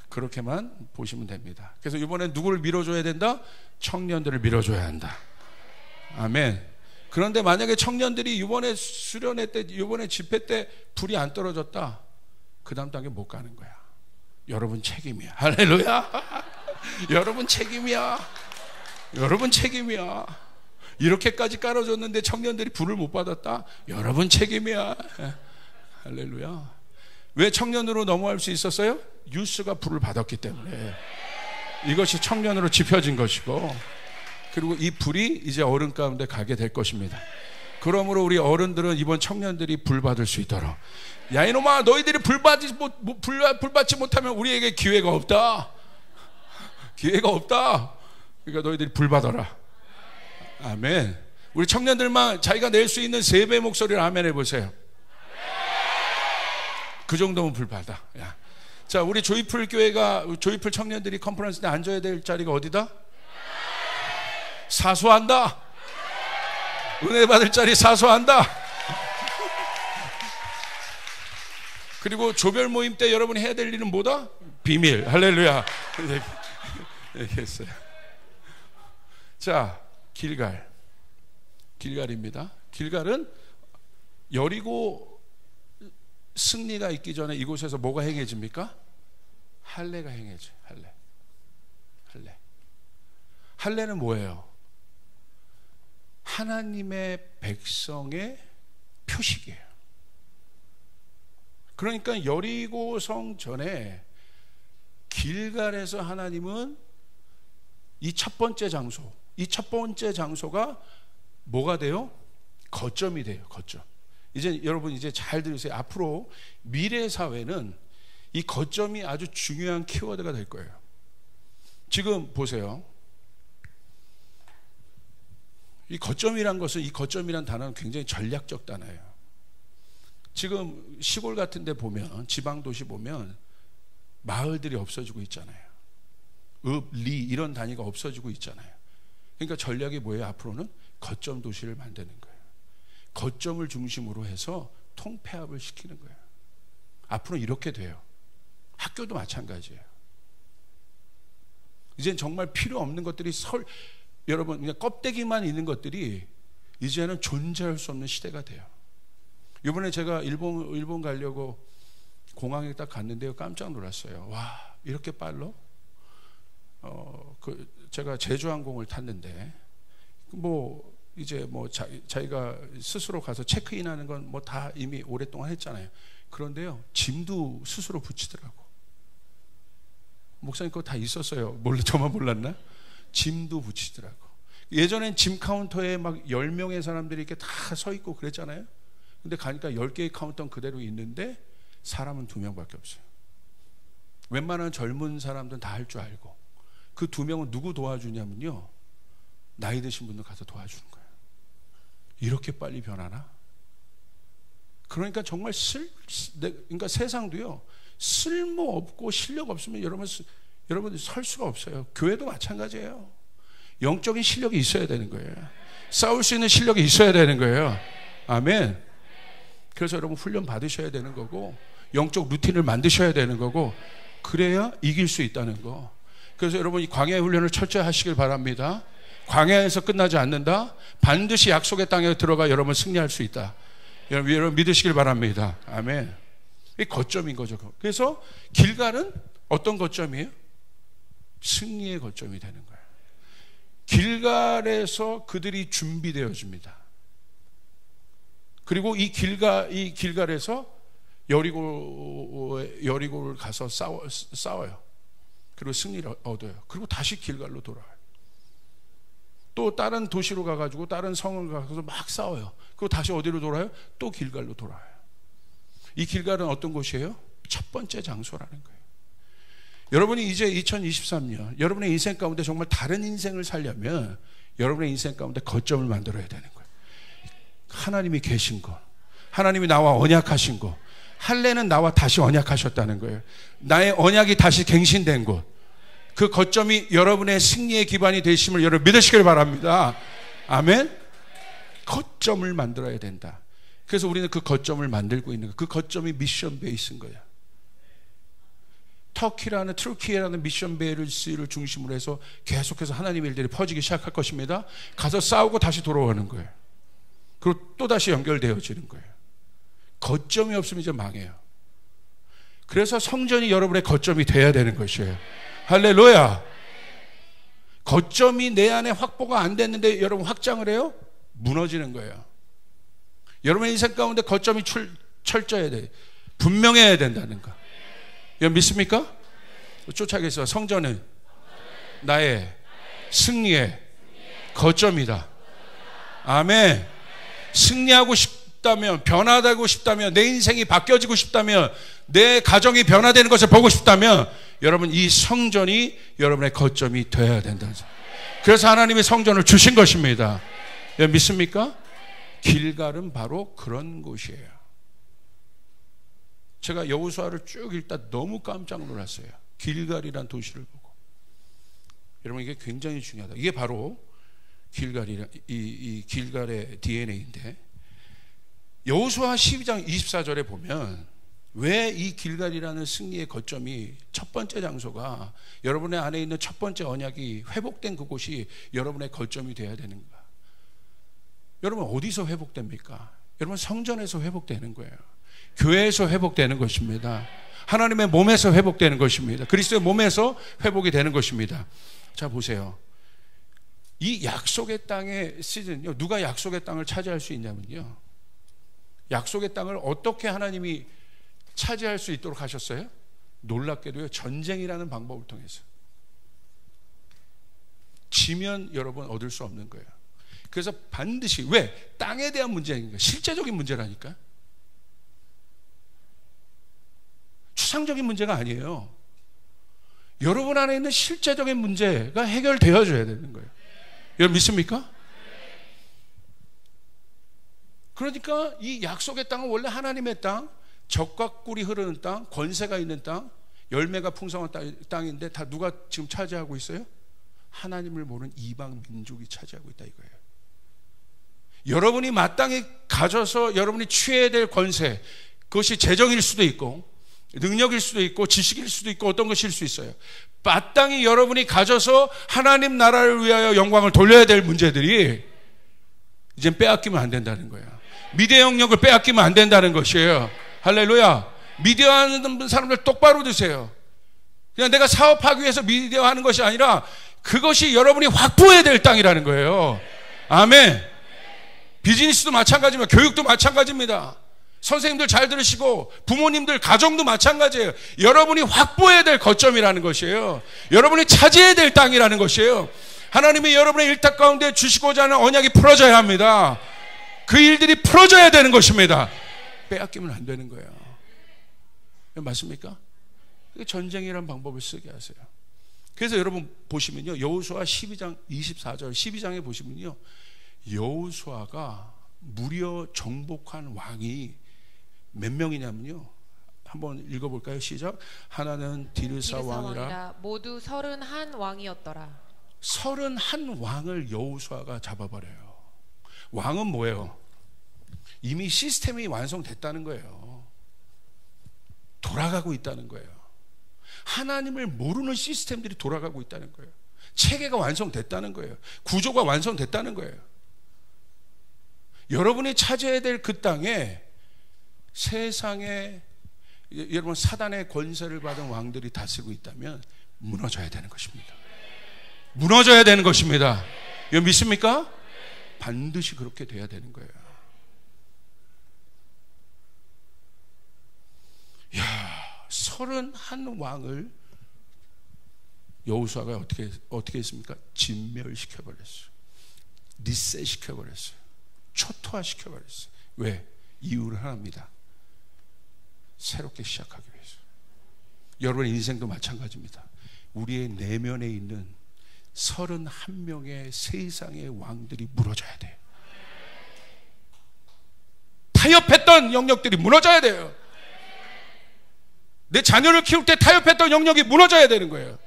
그렇게만 보시면 됩니다. 그래서 이번에 누구를 밀어줘야 된다? 청년들을 밀어줘야 한다. 아멘. 그런데 만약에 청년들이 이번에 수련회 때, 이번에 집회 때 불이 안 떨어졌다, 그 다음 단계 못 가는 거야. 여러분 책임이야. 할렐루야. 여러분 책임이야. 여러분 책임이야. 이렇게까지 깔아줬는데 청년들이 불을 못 받았다? 여러분 책임이야. 할렐루야. 왜 청년으로 넘어갈 수 있었어요? 유스가 불을 받았기 때문에. 이것이 청년으로 지펴진 것이고, 그리고 이 불이 이제 어른 가운데 가게 될 것입니다. 그러므로 우리 어른들은 이번 청년들이 불 받을 수 있도록, 야 이놈아, 너희들이 불 받지 못하면 우리에게 기회가 없다. 기회가 없다. 그러니까 너희들이 불 받아라. 아멘. 우리 청년들만 자기가 낼 수 있는 3배 목소리를 아멘 해보세요. 그 정도면 불 받아. 야. 자, 우리 조이풀 교회가, 조이풀 청년들이 컨퍼런스 때 앉아야 될 자리가 어디다? 사수한다. 은혜 받을 자리 사수한다. 그리고 조별 모임 때 여러분이 해야 될 일은 뭐다? 비밀. 할렐루야. 얘기했어요. 자, 길갈입니다. 길갈은 여리고 승리가 있기 전에 이곳에서 뭐가 행해집니까? 할례가 행해져. 할례는 뭐예요? 하나님의 백성의 표식이에요. 그러니까 여리고성 전에 길갈에서 하나님은 이 첫 번째 장소가 뭐가 돼요? 거점이 돼요. 거점. 이제 여러분 이제 잘 들으세요. 앞으로 미래 사회는 이 거점이 아주 중요한 키워드가 될 거예요. 지금 보세요. 이 거점이란 것은, 이 거점이란 단어는 굉장히 전략적 단어예요. 지금 시골 같은 데 보면, 지방 도시 보면 마을들이 없어지고 있잖아요. 읍, 리 이런 단위가 없어지고 있잖아요. 그러니까 전략이 뭐예요? 앞으로는 거점 도시를 만드는 거예요. 거점을 중심으로 해서 통폐합을 시키는 거예요. 앞으로 이렇게 돼요. 학교도 마찬가지예요. 이젠 정말 필요 없는 것들이 여러분 그냥 껍데기만 있는 것들이 이제는 존재할 수 없는 시대가 돼요. 이번에 제가 일본 가려고 공항에 딱 갔는데요, 깜짝 놀랐어요. 와, 이렇게 빨라? 제가 제주항공을 탔는데 이제 자기가 스스로 가서 체크인하는 건 다 이미 오랫동안 했잖아요. 그런데요, 짐도 스스로 붙이더라고. 목사님 그거 다 있었어요. 저만 몰랐나? 짐도 붙이더라고. 예전엔 짐 카운터에 막 10명의 사람들이 이렇게 다 서 있고 그랬잖아요. 근데 가니까 10개의 카운터는 그대로 있는데 사람은 2명밖에 없어요. 웬만한 젊은 사람들은 다 할 줄 알고, 그 2명은 누구 도와주냐면요, 나이 드신 분들 가서 도와주는 거예요. 이렇게 빨리 변하나? 그러니까 정말 그러니까 세상도요, 쓸모없고 실력 없으면 여러분들 설 수가 없어요. 교회도 마찬가지예요. 영적인 실력이 있어야 되는 거예요. 싸울 수 있는 실력이 있어야 되는 거예요. 아멘. 그래서 여러분 훈련 받으셔야 되는 거고, 영적 루틴을 만드셔야 되는 거고, 그래야 이길 수 있다는 거. 그래서 여러분 이 광야 훈련을 철저히 하시길 바랍니다. 광야에서 끝나지 않는다. 반드시 약속의 땅에 들어가 여러분 승리할 수 있다. 여러분 믿으시길 바랍니다. 아멘. 이 거점인 거죠. 그래서 길갈은 어떤 거점이에요? 승리의 거점이 되는 거예요. 길갈에서 그들이 준비되어집니다. 그리고 이 길갈에서 여리고를 가서 싸워요. 그리고 승리를 얻어요. 그리고 다시 길갈로 돌아와요. 또 다른 도시로 가가지고 다른 성을 가서 막 싸워요. 그리고 다시 어디로 돌아요? 또 길갈로 돌아와요. 이 길갈은 어떤 곳이에요? 첫 번째 장소라는 거예요. 여러분이 이제 2023년 여러분의 인생 가운데 정말 다른 인생을 살려면 여러분의 인생 가운데 거점을 만들어야 되는 거예요. 하나님이 계신 것, 하나님이 나와 언약하신 것, 할례는 나와 다시 언약하셨다는 거예요. 나의 언약이 다시 갱신된 곳, 그 거점이 여러분의 승리의 기반이 되심을 여러분 믿으시길 바랍니다. 아멘. 거점을 만들어야 된다. 그래서 우리는 그 거점을 만들고 있는 거예요. 그 거점이 미션 베이스인 거예요. 트루키에라는 미션 베이스를 중심으로 해서 계속해서 하나님의 일들이 퍼지기 시작할 것입니다. 가서 싸우고 다시 돌아오는 거예요. 그리고 또 다시 연결되어지는 거예요. 거점이 없으면 이제 망해요. 그래서 성전이 여러분의 거점이 돼야 되는 것이에요. 할렐루야. 거점이 내 안에 확보가 안 됐는데 여러분 확장을 해요? 무너지는 거예요. 여러분의 인생 가운데 거점이 철저해야 돼요. 분명해야 된다는 거. 여러분 믿습니까? 쫓아가겠어요. 성전은 나의 승리의 거점이다. 아멘. 승리하고 싶다면, 변화되고 싶다면, 내 인생이 바뀌어지고 싶다면, 내 가정이 변화되는 것을 보고 싶다면, 여러분 이 성전이 여러분의 거점이 되어야 된다. 그래서 하나님이 성전을 주신 것입니다. 여러분 믿습니까? 길갈은 바로 그런 곳이에요. 제가 여호수아를 쭉 읽다 너무 깜짝 놀랐어요. 길갈이란 도시를 보고. 여러분 이게 굉장히 중요하다. 이게 바로 길갈이란 이 길갈의 DNA인데, 여호수아 12장 24절에 보면 왜 이 길갈이라는 승리의 거점이 첫 번째 장소가, 여러분의 안에 있는 첫 번째 언약이 회복된 그곳이 여러분의 거점이 되어야 되는가? 여러분 어디서 회복됩니까? 여러분 성전에서 회복되는 거예요. 교회에서 회복되는 것입니다. 하나님의 몸에서 회복되는 것입니다. 그리스도의 몸에서 회복이 되는 것입니다. 자 보세요. 이 약속의 땅의 시즌요, 누가 약속의 땅을 차지할 수 있냐면요, 약속의 땅을 어떻게 하나님이 차지할 수 있도록 하셨어요? 놀랍게도요, 전쟁이라는 방법을 통해서. 지면 여러분 얻을 수 없는 거예요. 그래서 반드시, 왜? 땅에 대한 문제니까, 실제적인 문제라니까. 추상적인 문제가 아니에요. 여러분 안에 있는 실제적인 문제가 해결되어져야 되는 거예요. 여러분 믿습니까? 그러니까 이 약속의 땅은 원래 하나님의 땅, 젖과 꿀이 흐르는 땅, 권세가 있는 땅, 열매가 풍성한 땅인데 다 누가 지금 차지하고 있어요? 하나님을 모르는 이방 민족이 차지하고 있다 이거예요. 여러분이 마땅히 가져서 여러분이 취해야 될 권세, 그것이 재정일 수도 있고 능력일 수도 있고 지식일 수도 있고 어떤 것일 수 있어요. 마땅히 여러분이 가져서 하나님 나라를 위하여 영광을 돌려야 될 문제들이 이젠 빼앗기면 안 된다는 거예요. 미디어 영역을 빼앗기면 안 된다는 것이에요. 할렐루야. 미디어 하는 사람들 똑바로 드세요. 그냥 내가 사업하기 위해서 미디어 하는 것이 아니라 그것이 여러분이 확보해야 될 땅이라는 거예요. 아멘. 비즈니스도 마찬가지입니다. 교육도 마찬가지입니다. 선생님들 잘 들으시고 부모님들 가정도 마찬가지예요. 여러분이 확보해야 될 거점이라는 것이에요. 여러분이 차지해야 될 땅이라는 것이에요. 하나님이 여러분의 일탁 가운데 주시고자 하는 언약이 풀어져야 합니다. 그 일들이 풀어져야 되는 것입니다. 빼앗기면 안 되는 거예요. 맞습니까? 전쟁이라는 방법을 쓰게 하세요. 그래서 여러분 보시면요, 여호수아 12장 24절 12장에 보시면요, 여호수아가 무려 정복한 왕이 몇 명이냐면요, 한번 읽어볼까요? 시작. 하나는 디르사 왕이라 모두 31왕이었더라. 31왕을 여호수아가 잡아버려요. 왕은 뭐예요? 이미 시스템이 완성됐다는 거예요. 돌아가고 있다는 거예요. 하나님을 모르는 시스템들이 돌아가고 있다는 거예요. 체계가 완성됐다는 거예요. 구조가 완성됐다는 거예요. 여러분이 차지해야 될 그 땅에 세상에 여러분 사단의 권세를 받은 왕들이 다스리고 있다면 무너져야 되는 것입니다. 무너져야 되는 것입니다. 이거 믿습니까? 반드시 그렇게 돼야 되는 거예요. 야, 31왕을 여호수아가 어떻게 했습니까? 진멸시켜버렸어요. 리셋시켜버렸어요. 초토화시켜버렸어요. 왜? 이유를 하나입니다. 새롭게 시작하기 위해서. 여러분의 인생도 마찬가지입니다. 우리의 내면에 있는 31명의 세상의 왕들이 무너져야 돼요. 타협했던 영역들이 무너져야 돼요. 내 자녀를 키울 때 타협했던 영역이 무너져야 되는 거예요.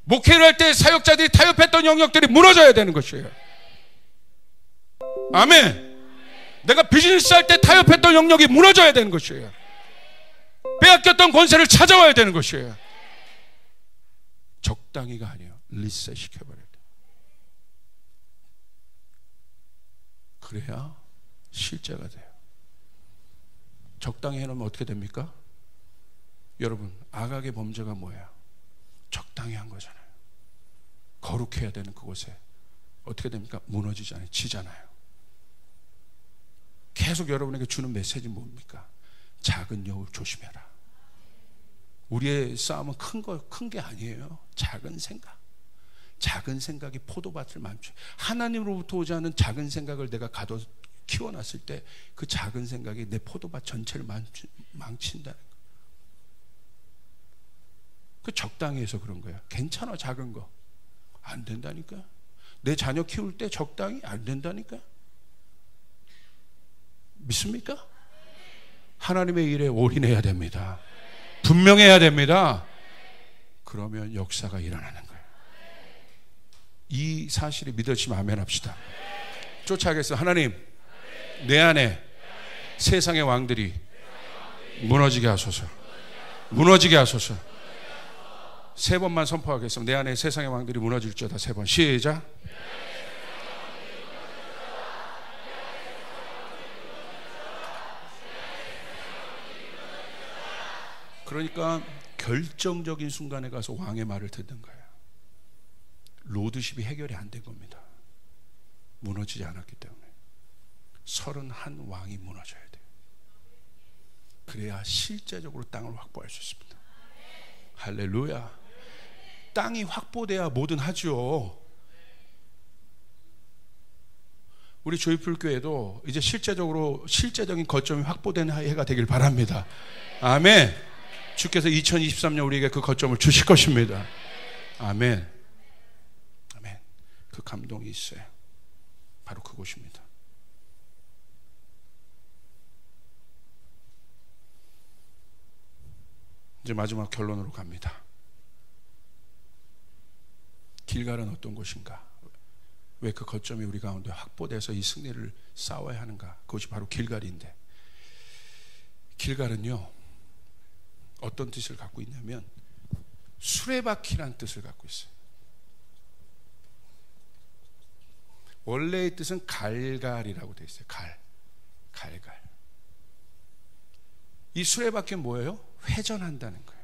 목회를 할 때 사역자들이 타협했던 영역들이 무너져야 되는 것이에요. 아멘. 내가 비즈니스 할 때 타협했던 영역이 무너져야 되는 것이에요. 빼앗겼던 권세를 찾아와야 되는 것이에요. 적당히가 아니에요. 리셋 시켜버려야 돼. 그래야 실제가 돼요. 적당히 해놓으면 어떻게 됩니까? 여러분, 아각의 범죄가 뭐예요? 적당히 한 거잖아요. 거룩해야 되는 그곳에 어떻게 됩니까? 무너지잖아요. 지잖아요. 계속 여러분에게 주는 메시지는 뭡니까? 작은 여우 조심해라. 우리의 싸움은 큰 게 아니에요. 작은 생각. 작은 생각이 포도밭을 망쳐. 하나님으로부터 오지 않은 작은 생각을 내가 키워놨을 때 그 작은 생각이 내 포도밭 전체를 망친다는 거예요. 그 적당히 해서 그런 거야. 괜찮아, 작은 거. 안 된다니까. 내 자녀 키울 때 적당히 안 된다니까. 믿습니까? 하나님의 일에 올인해야 됩니다. 분명해야 됩니다. 그러면 역사가 일어나는 거예요. 이 사실이 믿어지면 아멘 합시다. 쫓아가겠습니다. 하나님, 내 안에 세상의 왕들이 무너지게 하소서. 무너지게 하소서. 3번만 선포하겠습니다. 내 안에 세상의 왕들이 무너질지어다. 3번 시작. 그러니까 결정적인 순간에 가서 왕의 말을 듣는 거예요. 로드십이 해결이 안 된 겁니다. 무너지지 않았기 때문에. 31왕이 무너져야 돼요. 그래야 실제적으로 땅을 확보할 수 있습니다. 할렐루야. 땅이 확보돼야 뭐든 하죠. 우리 조이풀 교회도 이제 실제적인 거점이 확보된 해가 되길 바랍니다. 아멘. 주께서 2023년 우리에게 그 거점을 주실 것입니다. 아멘. 아멘. 그 감동이 있어요. 바로 그곳입니다. 이제 마지막 결론으로 갑니다. 길갈은 어떤 곳인가? 왜 그 거점이 우리 가운데 확보돼서 이 승리를 싸워야 하는가? 그것이 바로 길갈인데, 길갈은요 어떤 뜻을 갖고 있냐면 수레바퀴란 뜻을 갖고 있어요. 원래의 뜻은 갈갈이라고 되어 있어요. 갈갈. 이 수레바퀴는 뭐예요? 회전한다는 거예요.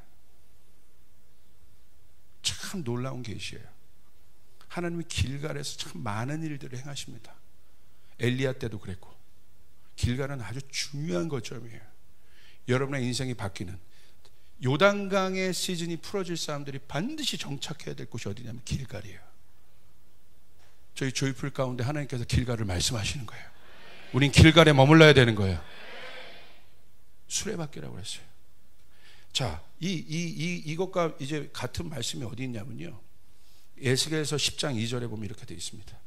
참 놀라운 계시예요. 하나님이 길갈에서 참 많은 일들을 행하십니다. 엘리야 때도 그랬고, 길갈은 아주 중요한 거점이에요. 여러분의 인생이 바뀌는, 요단강의 시즌이 풀어질 사람들이 반드시 정착해야 될 곳이 어디냐면 길갈이에요. 저희 조이풀 가운데 하나님께서 길갈을 말씀하시는 거예요. 우린 길갈에 머물러야 되는 거예요. 수레바퀴라고 했어요. 자, 이것과 이제 같은 말씀이 어디 있냐면요, 에스겔서 10장 2절에 보면 이렇게 되어 있습니다.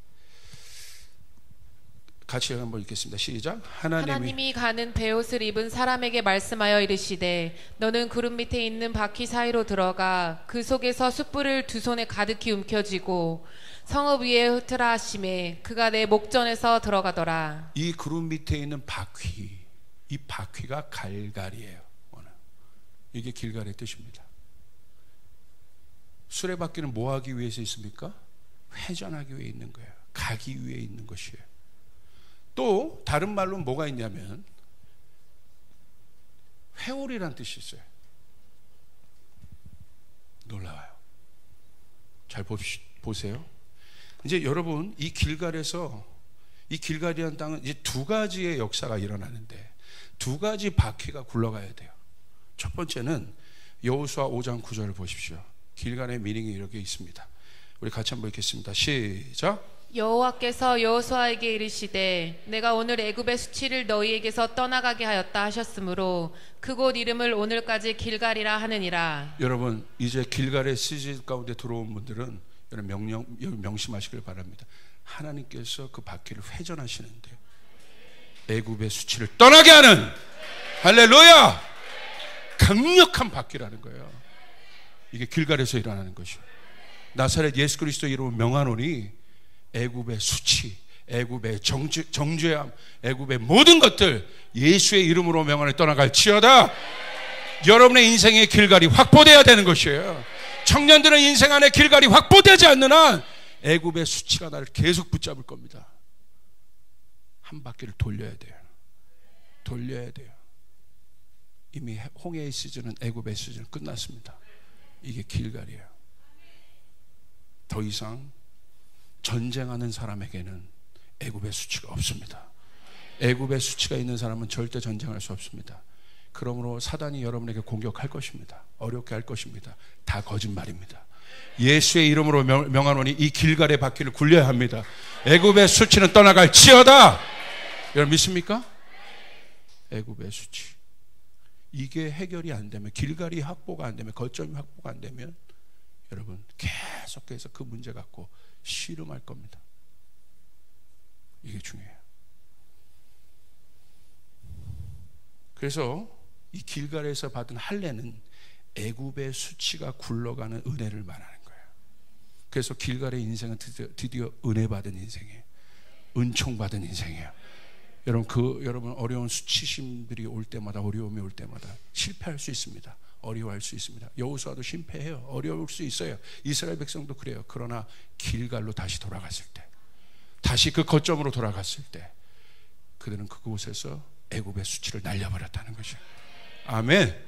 같이 한번 읽겠습니다. 시작. 하나님이 가는 베옷을 입은 사람에게 말씀하여 이르시되, 너는 구름 밑에 있는 바퀴 사이로 들어가 그 속에서 숯불을 두 손에 가득히 움켜쥐고 성읍 위에 흩으라 하시매 그가 내 목전에서 들어가더라. 이 구름 밑에 있는 바퀴, 이 바퀴가 갈갈이에요. 이게 길갈의 뜻입니다. 수레바퀴는 뭐 하기 위해서 있습니까? 회전하기 위해 있는 거예요. 가기 위해 있는 것이에요. 또 다른 말로는 뭐가 있냐면 회오리란 뜻이 있어요. 놀라워요. 잘 보세요. 이제 여러분, 이 길갈에서, 이 길갈이라는 땅은 이제 두 가지의 역사가 일어나는데 두 가지 바퀴가 굴러가야 돼요. 첫 번째는 여호수아 5장 9절을 보십시오. 길갈의 미닝이 이렇게 있습니다. 우리 같이 한번 읽겠습니다. 시작. 여호와께서 여호수아에게 이르시되, 내가 오늘 애굽의 수치를 너희에게서 떠나가게 하였다 하셨으므로 그곳 이름을 오늘까지 길갈이라 하느니라. 여러분, 이제 길갈의 시즌 가운데 들어온 분들은 명심하시길 바랍니다. 하나님께서 그 바퀴를 회전하시는데 애굽의 수치를 떠나게 하는, 할렐루야, 강력한 바퀴라는 거예요. 이게 길갈에서 일어나는 것이에요. 나사렛 예수 그리스도 이름으로 명하노니 애굽의 수치, 애굽의 정죄함, 애굽의 모든 것들 예수의 이름으로 명하노니 떠나갈지어다. 여러분의 인생의 길갈이 확보돼야 되는 것이에요. 청년들은 인생 안에 길갈이 확보되지 않는 한 애굽의 수치가 나를 계속 붙잡을 겁니다. 한 바퀴를 돌려야 돼요. 돌려야 돼요. 이미 홍해의 시즌은, 애굽의 시즌은 끝났습니다. 이게 길갈이에요. 더 이상 전쟁하는 사람에게는 애굽의 수치가 없습니다. 애굽의 수치가 있는 사람은 절대 전쟁할 수 없습니다. 그러므로 사단이 여러분에게 공격할 것입니다. 어렵게 할 것입니다. 다 거짓말입니다. 예수의 이름으로 명하노니 이 길갈의 바퀴를 굴려야 합니다. 애굽의 수치는 떠나갈지어다. 여러분 믿습니까? 애굽의 수치, 이게 해결이 안 되면, 길갈이 확보가 안 되면, 거점이 확보가 안 되면 여러분 계속해서 그 문제 갖고 씨름할 겁니다. 이게 중요해요. 그래서 이 길갈에서 받은 할례는 애굽의 수치가 굴러가는 은혜를 말하는 거예요. 그래서 길갈의 인생은 드디어 은혜 받은 인생이에요. 은총 받은 인생이에요. 여러분 어려운 수치심들이 올 때마다, 어려움이 올 때마다 실패할 수 있습니다. 어려워할 수 있습니다. 여호수아도 실패해요. 어려울 수 있어요. 이스라엘 백성도 그래요. 그러나 길갈로 다시 돌아갔을 때, 다시 그 거점으로 돌아갔을 때 그들은 그곳에서 애굽의 수치를 날려버렸다는 것이에요. 아멘.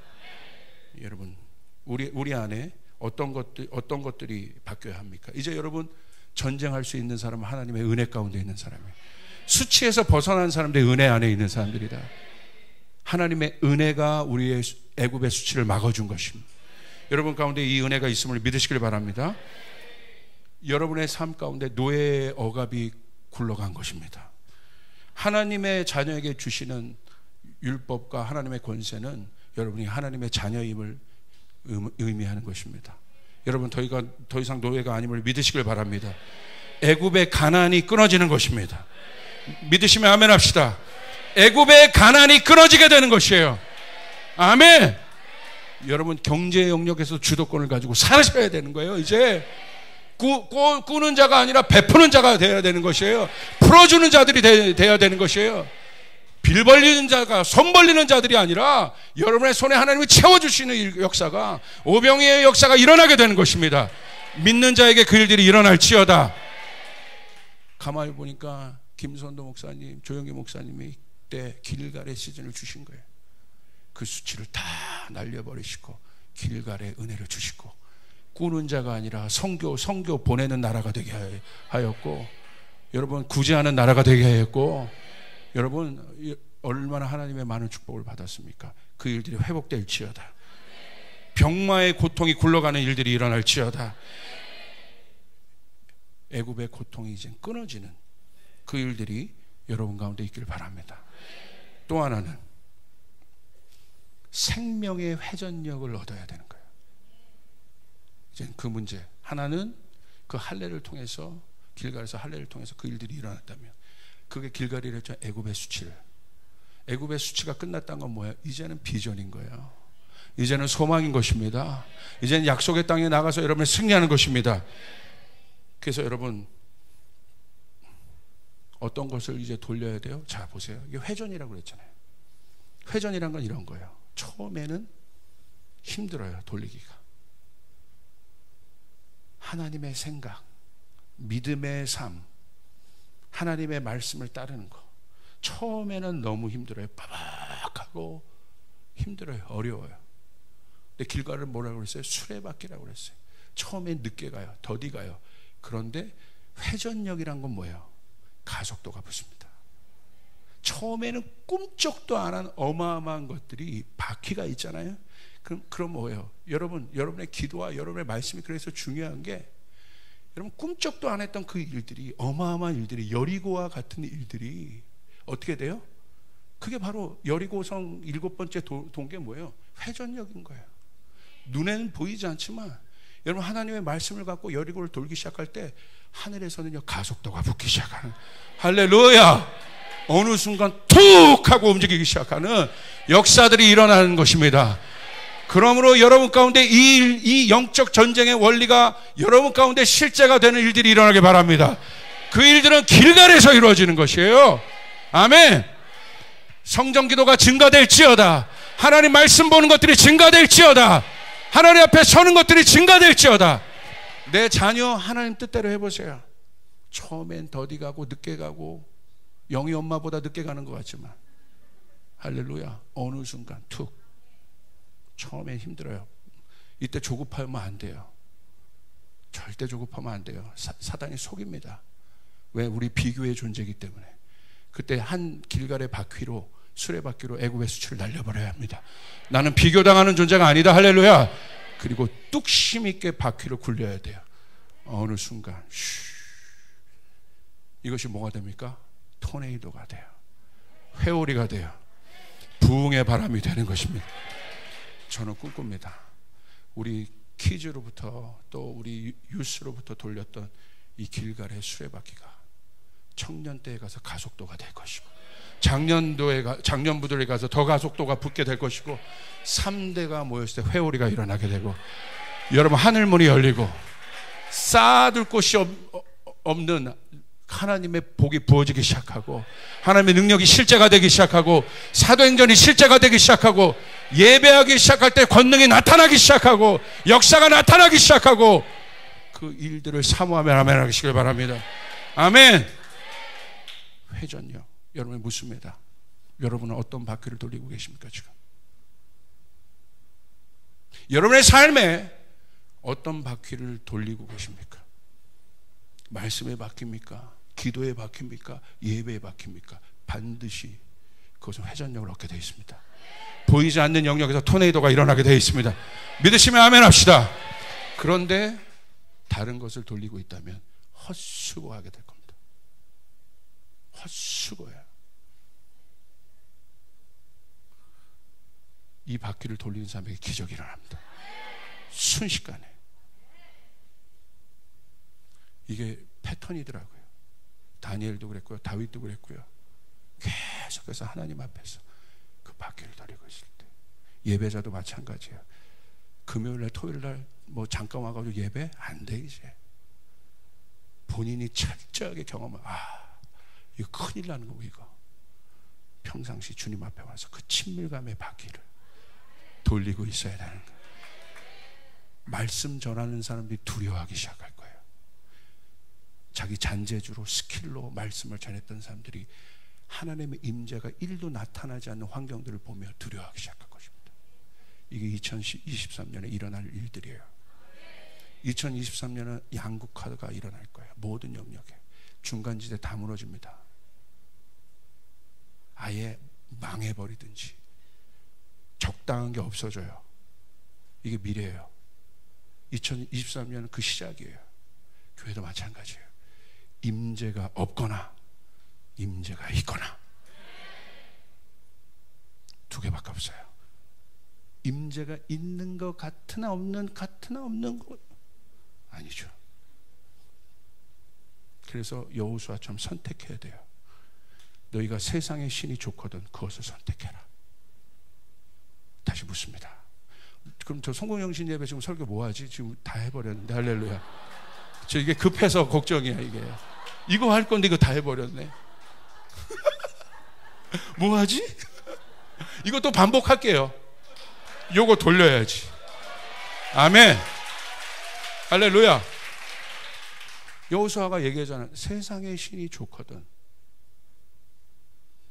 여러분 우리 안에 어떤 것들이 바뀌어야 합니까? 이제 여러분 전쟁할 수 있는 사람은 하나님의 은혜 가운데 있는 사람이에요. 수치에서 벗어난 사람들이 은혜 안에 있는 사람들이다. 하나님의 은혜가 우리의 애굽의 수치를 막아준 것입니다. 여러분 가운데 이 은혜가 있음을 믿으시길 바랍니다. 여러분의 삶 가운데 노예의 억압이 굴러간 것입니다. 하나님의 자녀에게 주시는 율법과 하나님의 권세는 여러분이 하나님의 자녀임을 의미하는 것입니다. 여러분 더 이상 노예가 아님을 믿으시길 바랍니다. 애굽의 가난이 끊어지는 것입니다. 믿으시면 아멘 합시다. 애굽의 가난이 끊어지게 되는 것이에요. 아멘. 여러분 경제 영역에서 주도권을 가지고 살아셔야 되는 거예요. 이제 꾸는 자가 아니라 베푸는 자가 되어야 되는 것이에요. 풀어주는 자들이 되어야 되는 것이에요. 빌 벌리는 자가, 손 벌리는 자들이 아니라 여러분의 손에 하나님이 채워주시는 역사가, 오병이의 역사가 일어나게 되는 것입니다. 믿는 자에게 그 일들이 일어날지어다. 가만히 보니까 김선도 목사님, 조영기 목사님이 그때 길갈의 시즌을 주신 거예요. 그 수치를 다 날려버리시고 길갈의 은혜를 주시고, 꾸는 자가 아니라 성교 보내는 나라가 되게 하였고, 여러분 구제하는 나라가 되게 하였고, 여러분 얼마나 하나님의 많은 축복을 받았습니까? 그 일들이 회복될지어다. 병마의 고통이 굴러가는 일들이 일어날지어다. 애굽의 고통이 이제 끊어지는 그 일들이 여러분 가운데 있기를 바랍니다. 또 하나는 생명의 회전력을 얻어야 되는 거예요. 이제 그 문제 하나는 그 할례를 통해서, 길갈에서 할례를 통해서 그 일들이 일어났다면, 그게 길갈이랬죠. 애굽의 수치가 끝났다는 건 뭐예요? 이제는 비전인 거예요. 이제는 소망인 것입니다. 이제는 약속의 땅에 나가서 여러분이 승리하는 것입니다. 그래서 여러분 어떤 것을 이제 돌려야 돼요? 자 보세요. 이게 회전이라고 그랬잖아요. 회전이란 건 이런 거예요. 처음에는 힘들어요. 돌리기가. 하나님의 생각, 믿음의 삶, 하나님의 말씀을 따르는 거, 처음에는 너무 힘들어요. 빠박하고 힘들어요. 어려워요. 근데 길갈을 뭐라고 그랬어요? 수레바퀴라고 그랬어요. 처음엔 늦게 가요. 더디 가요. 그런데 회전력이란 건 뭐예요? 가속도가 붙습니다. 처음에는 꿈쩍도 안 한 어마어마한 것들이 바퀴가 있잖아요. 그럼 뭐예요? 여러분의 기도와 여러분의 말씀이 그래서 중요한 게, 여러분 꿈쩍도 안 했던 그 일들이, 어마어마한 일들이, 여리고와 같은 일들이 어떻게 돼요? 그게 바로 여리고성 7번째 돈 게 뭐예요? 회전력인 거예요. 눈에는 보이지 않지만 여러분 하나님의 말씀을 갖고 여리고를 돌기 시작할 때 하늘에서는요 가속도가 붙기 시작하는, 할렐루야, 어느 순간 툭 하고 움직이기 시작하는 역사들이 일어나는 것입니다. 그러므로 여러분 가운데 이 영적 전쟁의 원리가 여러분 가운데 실제가 되는 일들이 일어나길 바랍니다. 그 일들은 길갈에서 이루어지는 것이에요. 아멘. 성전 기도가 증가될지어다. 하나님 말씀 보는 것들이 증가될지어다. 하나님 앞에 서는 것들이 증가될지어다. 내 자녀 하나님 뜻대로 해보세요. 처음엔 더디 가고 늦게 가고 영희 엄마보다 늦게 가는 것 같지만, 할렐루야, 어느 순간 툭. 처음엔 힘들어요. 이때 조급하면 안 돼요. 절대 조급하면 안 돼요. 사단이 속입니다. 왜? 우리 비교의 존재이기 때문에. 그때 한 길갈의 바퀴로 수레바퀴로 애굽의 수치를 날려버려야 합니다. 나는 비교당하는 존재가 아니다. 할렐루야. 그리고 뚝심 있게 바퀴를 굴려야 돼요. 어느 순간 이것이 뭐가 됩니까? 토네이도가 돼요. 회오리가 돼요. 부흥의 바람이 되는 것입니다. 저는 꿈꿉니다. 우리 키즈로부터 또 우리 유스로부터 돌렸던 이 길갈의 수레바퀴가 청년 때에 가서 가속도가 될 것이고, 장년부들에 가서 더 가속도가 붙게 될 것이고, 3대가 모였을 때 회오리가 일어나게 되고, 여러분 하늘문이 열리고 쌓아둘 곳이 없는 하나님의 복이 부어지기 시작하고, 하나님의 능력이 실제가 되기 시작하고, 사도행전이 실제가 되기 시작하고, 예배하기 시작할 때 권능이 나타나기 시작하고, 역사가 나타나기 시작하고, 그 일들을 사모하며 아멘 하시길 바랍니다. 아멘. 회전요. 여러분이 묻습니다. 여러분은 어떤 바퀴를 돌리고 계십니까 지금? 여러분의 삶에 어떤 바퀴를 돌리고 계십니까? 말씀에 바뀝니까? 기도에 바뀝니까? 예배에 바뀝니까? 반드시 그것은 회전력을 얻게 되어 있습니다. 보이지 않는 영역에서 토네이도가 일어나게 되어 있습니다. 믿으시면 아멘 합시다. 그런데 다른 것을 돌리고 있다면 헛수고하게 될 겁니다. 헛수고야. 이 바퀴를 돌리는 사람에게 기적이 일어납니다. 순식간에. 이게 패턴이더라고요. 다니엘도 그랬고요, 다윗도 그랬고요. 계속해서 하나님 앞에서 그 바퀴를 돌리고 있을 때, 예배자도 마찬가지예요. 금요일날 토요일날 뭐 잠깐 와가지고 예배 안 돼. 이제 본인이 철저하게 경험을, 이거 큰일 나는 거고, 이거 평상시 주님 앞에 와서 그 친밀감의 바퀴를 돌리고 있어야 되는 거예요. 말씀 전하는 사람들이 두려워하기 시작할 거예요. 자기 잔재주로 스킬로 말씀을 전했던 사람들이 하나님의 임재가 1도 나타나지 않는 환경들을 보며 두려워하기 시작할 것입니다. 이게 2023년에 일어날 일들이에요. 2023년은 양극화가 일어날 거예요. 모든 영역에. 중간지대 다 무너집니다. 아예 망해버리든지 적당한 게 없어져요. 이게 미래예요. 2023년은 그 시작이에요. 교회도 마찬가지예요. 임재가 없거나 임재가 있거나, 두 개밖에 없어요. 임재가 있는 것 같으나 없는 것 아니죠. 그래서 여호수아처럼 선택해야 돼요. 너희가 세상의 신이 좋거든 그것을 선택해라. 다시 묻습니다. 그럼 저 송공영신 예배 지금 설교 뭐하지? 지금 다 해버렸는데. 할렐루야. 저 이게 급해서 걱정이야. 이거 할 건데 이거 다 해버렸네. 뭐하지? 이것도 반복할게요. 요거 돌려야지. 아멘. 할렐루야. 여호수아가 얘기하잖아요. 세상의 신이 좋거든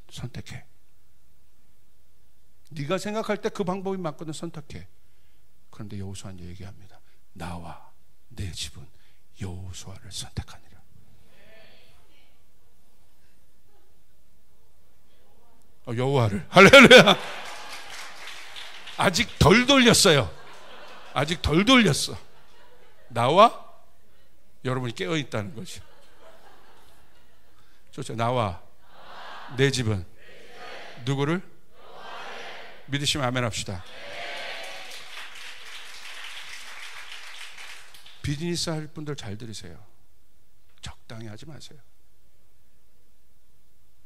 선택해. 네가 생각할 때 그 방법이 맞거든 선택해. 그런데 여호수아는 얘기합니다. 나와 내 집은 여호수아를 선택하니라. 여호와를. 할렐루야. 아직 덜 돌렸어요. 아직 덜 돌렸어. 나와 여러분이 깨어있다는 거죠. 좋죠. 나와 내 집은 누구를? 믿으시면 아멘 합시다. 비즈니스 할 분들 잘 들으세요. 적당히 하지 마세요.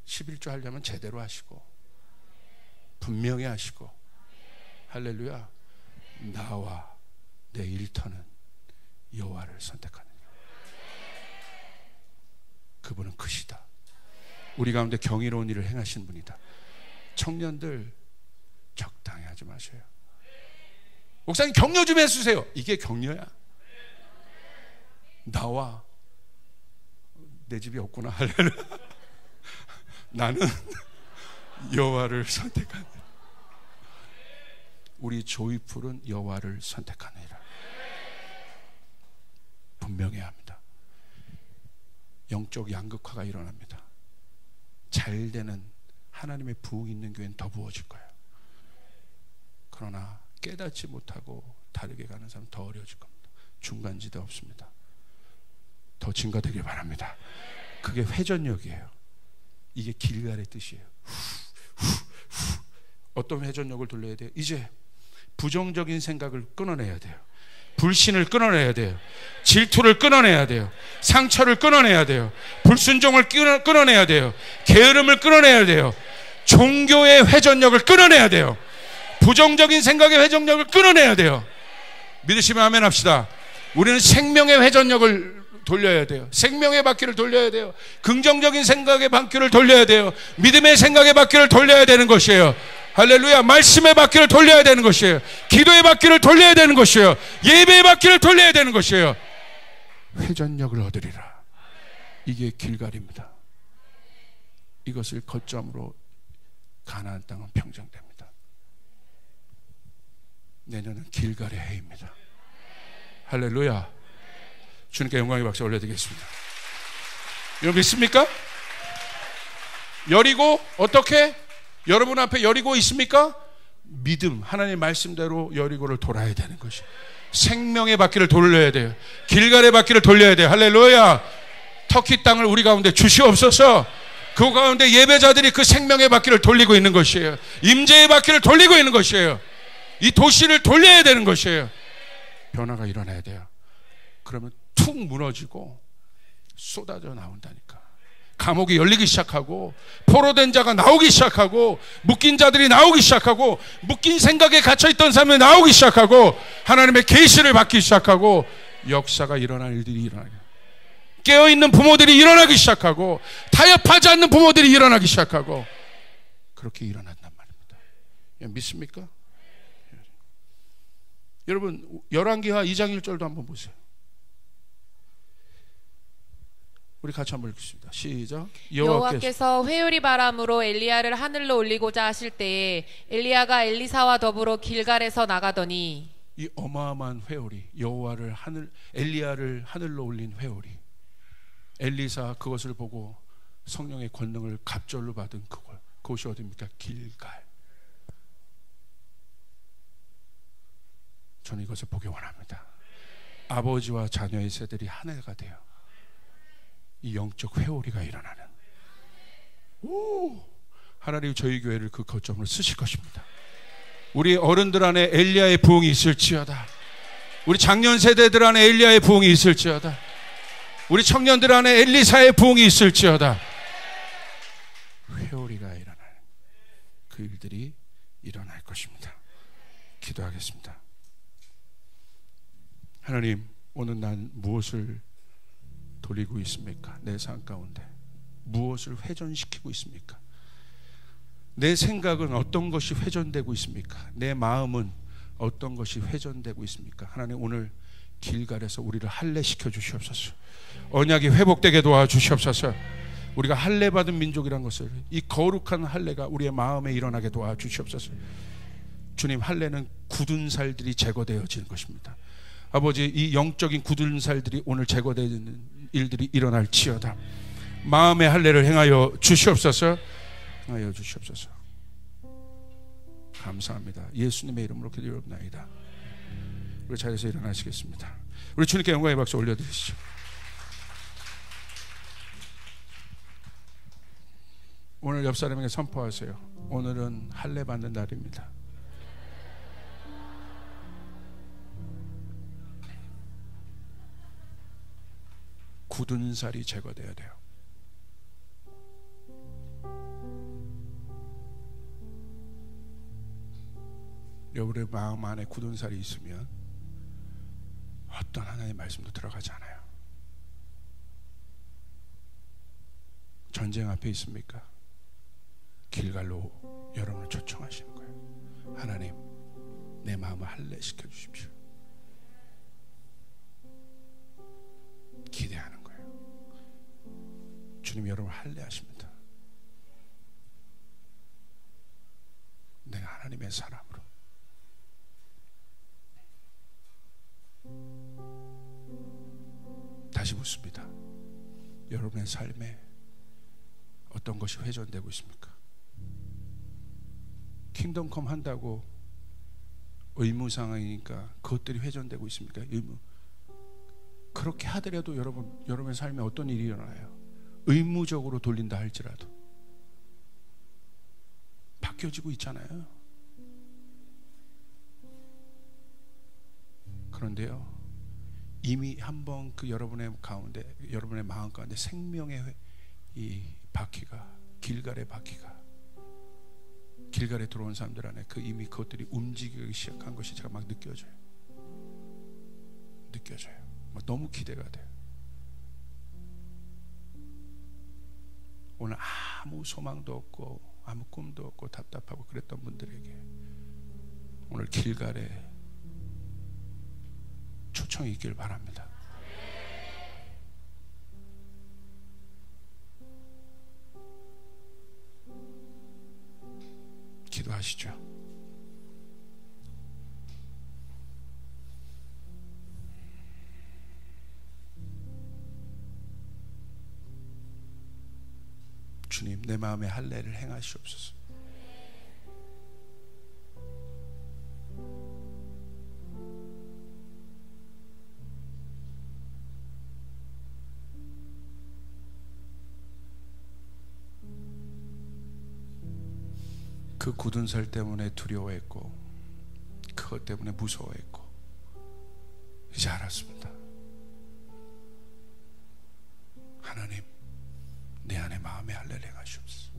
11조 하려면 제대로 하시고 분명히 하시고. 할렐루야. 나와 내 일터는 여호와를 선택하느냐. 그분은 크시다. 우리 가운데 경이로운 일을 행하신 분이다. 청년들 적당히 하지 마세요. 목사님 격려 좀 해주세요. 이게 격려야. 나와 내 집이 없구나. 할렐루야. 나는 여호와를 선택하느라. 우리 조이풀은 여호와를 선택하느니라. 분명해야 합니다. 영적 양극화가 일어납니다. 잘 되는 하나님의 부흥이 있는 교회는 더 부어질 거예요. 그러나 깨닫지 못하고 다르게 가는 사람 더 어려워질 겁니다. 중간지대 없습니다. 더 증가되길 바랍니다. 그게 회전력이에요. 이게 길갈의 뜻이에요. 어떤 회전력을 돌려야 돼요? 이제 부정적인 생각을 끊어내야 돼요. 불신을 끊어내야 돼요. 질투를 끊어내야 돼요. 상처를 끊어내야 돼요. 불순종을 끊어내야 돼요. 게으름을 끊어내야 돼요. 종교의 회전력을 끊어내야 돼요. 부정적인 생각의 회전력을 끊어내야 돼요. 믿으시면 아멘 합시다. 우리는 생명의 회전력을 돌려야 돼요. 생명의 바퀴를 돌려야 돼요. 긍정적인 생각의 바퀴를 돌려야 돼요. 믿음의 생각의 바퀴를 돌려야 되는 것이에요. 할렐루야. 말씀의 바퀴를 돌려야 되는 것이에요. 기도의 바퀴를 돌려야 되는 것이에요. 예배의 바퀴를 돌려야 되는 것이에요. 회전력을 얻으리라. 이게 길갈입니다. 이것을 거점으로 가나안 땅은 평정됩니다. 내년은 길갈의 해입니다. 할렐루야. 주님께 영광의 박수 올려드리겠습니다. 여러분 믿습니까? 여리고 어떻게? 여러분 앞에 여리고 있습니까? 믿음, 하나님의 말씀대로 여리고를 돌아야 되는 것이 생명의 바퀴를 돌려야 돼요. 길갈의 바퀴를 돌려야 돼요. 할렐루야. 터키 땅을 우리 가운데 주시옵소서. 그 가운데 예배자들이 그 생명의 바퀴를 돌리고 있는 것이에요. 임재의 바퀴를 돌리고 있는 것이에요. 이 도시를 돌려야 되는 것이에요. 변화가 일어나야 돼요. 그러면 툭 무너지고 쏟아져 나온다니까. 감옥이 열리기 시작하고 포로된 자가 나오기 시작하고 묶인 자들이 나오기 시작하고 묶인 생각에 갇혀있던 사람이 나오기 시작하고 하나님의 계시를 받기 시작하고 역사가 일어날 일들이 일어나게, 깨어있는 부모들이 일어나기 시작하고 타협하지 않는 부모들이 일어나기 시작하고 그렇게 일어난단 말입니다. 믿습니까? 여러분 열왕기하 2장 1절도 한번 보세요. 우리 같이 한번 읽겠습니다. 시작. 여호와께서 회오리 바람으로 엘리야를 하늘로 올리고자 하실 때에 엘리야가 엘리사와 더불어 길갈에서 나가더니, 이 어마어마한 회오리, 엘리야를 하늘로 올린 회오리, 엘리사 그것을 보고 성령의 권능을 갑절로 받은 그곳이 어디입니까? 길갈. 저는 이것을 보기 원합니다. 아버지와 자녀의 세대들이 하나가 돼요. 이 영적 회오리가 일어나는, 하나님 저희 교회를 그 거점으로 쓰실 것입니다. 우리 어른들 안에 엘리야의 부흥이 있을지어다. 우리 장년 세대들 안에 엘리야의 부흥이 있을지어다. 우리 청년들 안에 엘리사의 부흥이 있을지어다. 회오리가 일어나는 그 일들이 일어날 것입니다. 기도하겠습니다. 하나님, 오늘 난 무엇을 돌리고 있습니까? 내 삶 가운데 무엇을 회전시키고 있습니까? 내 생각은 어떤 것이 회전되고 있습니까? 내 마음은 어떤 것이 회전되고 있습니까? 하나님, 오늘 길갈에서 우리를 할례시켜 주시옵소서. 언약이 회복되게 도와주시옵소서. 우리가 할례 받은 민족이란 것을, 이 거룩한 할례가 우리의 마음에 일어나게 도와주시옵소서. 주님, 할례는 굳은 살들이 제거되어지는 것입니다. 아버지, 이 영적인 굳은 살들이 오늘 제거되는 일들이 일어날지어다. 마음의 할례를 행하여 주시옵소서. 행하여 주시옵소서. 감사합니다. 예수님의 이름으로 기도하옵나이다. 우리 자리에서 일어나시겠습니다. 우리 주님께 영광의 박수 올려드리시죠. 오늘 옆 사람에게 선포하세요. 오늘은 할례 받는 날입니다. 굳은 살이 제거돼야 돼요. 여러분의 마음 안에 굳은 살이 있으면 어떤 하나님의 말씀도 들어가지 않아요. 전쟁 앞에 있습니까? 길갈로 여러분을 초청하시는 거예요. 하나님, 내 마음을 할례시켜 주십시오. 기대하는 거예요. 주님, 여러분 할례하십니다. 내가 하나님의 사람으로 다시 묻습니다. 여러분의 삶에 어떤 것이 회전되고 있습니까? 킹덤컴 한다고 의무 상황이니까 그것들이 회전되고 있습니까? 의무. 그렇게 하더라도 여러분의 삶에 어떤 일이 일어나요? 의무적으로 돌린다 할지라도 바뀌어지고 있잖아요. 그런데요, 이미 한번 그 여러분의 가운데, 여러분의 마음 가운데 생명의 이 바퀴가, 길갈의 바퀴가, 길갈에 들어온 사람들 안에 그 이미 그것들이 움직이기 시작한 것이 제가 막 느껴져요. 막 너무 기대가 돼요. 오늘 아무 소망도 없고 아무 꿈도 없고 답답하고 그랬던 분들에게 오늘 길갈에 초청이 있길 바랍니다. 기도하시죠. 주님, 내 마음에 할례를 행하시옵소서. 그 굳은 살 때문에 두려워했고 그것 때문에 무서워했고 이제 알았습니다. 하나님, 내 안에 마음의 할례를 행하시옵소서.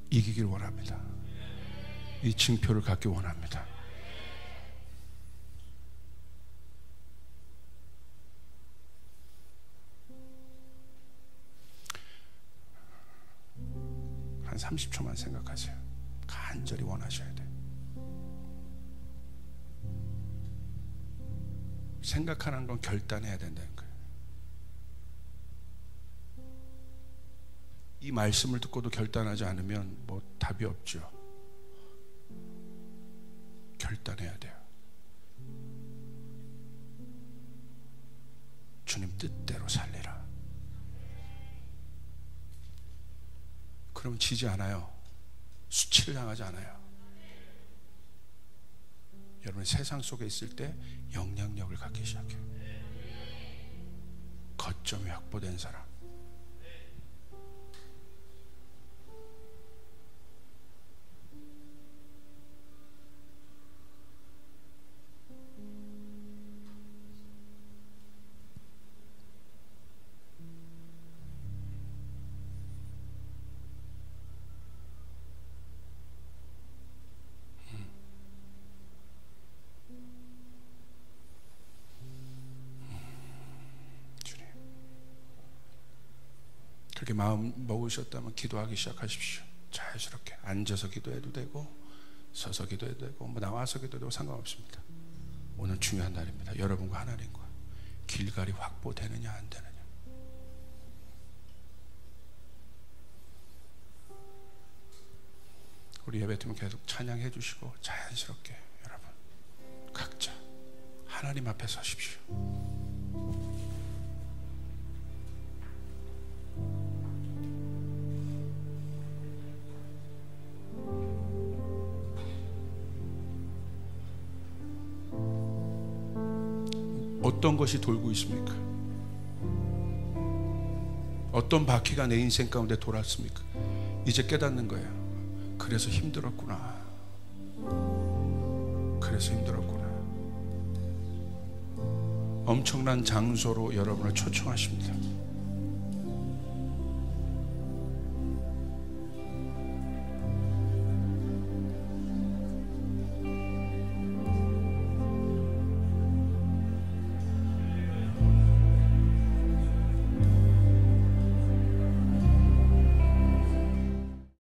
이기길 원합니다. 이 징표를 갖기 원합니다. 한 30초만 생각하세요. 간절히 원하셔야 돼요. 생각하는 건 결단해야 된다는 거예요. 이 말씀을 듣고도 결단하지 않으면 뭐 답이 없죠. 결단해야 돼요. 주님 뜻대로 살리라. 그럼 지지 않아요. 수치를 당하지 않아요. 여러분 세상 속에 있을 때 영향력을 갖기 시작해요. 거점이 확보된 사람. 그렇게 마음 먹으셨다면 기도하기 시작하십시오. 자연스럽게 앉아서 기도해도 되고 서서 기도해도 되고 뭐 나와서 기도해도 되고 상관없습니다. 오늘 중요한 날입니다. 여러분과 하나님과 길갈이 확보되느냐 안 되느냐. 우리 예배팀은 계속 찬양해 주시고 자연스럽게 여러분 각자 하나님 앞에 서십시오. 어떤 것이 돌고 있습니까? 어떤 바퀴가 내 인생 가운데 돌았습니까? 이제 깨닫는 거예요. 그래서 힘들었구나. 그래서 힘들었구나. 엄청난 장소로 여러분을 초청하십니다.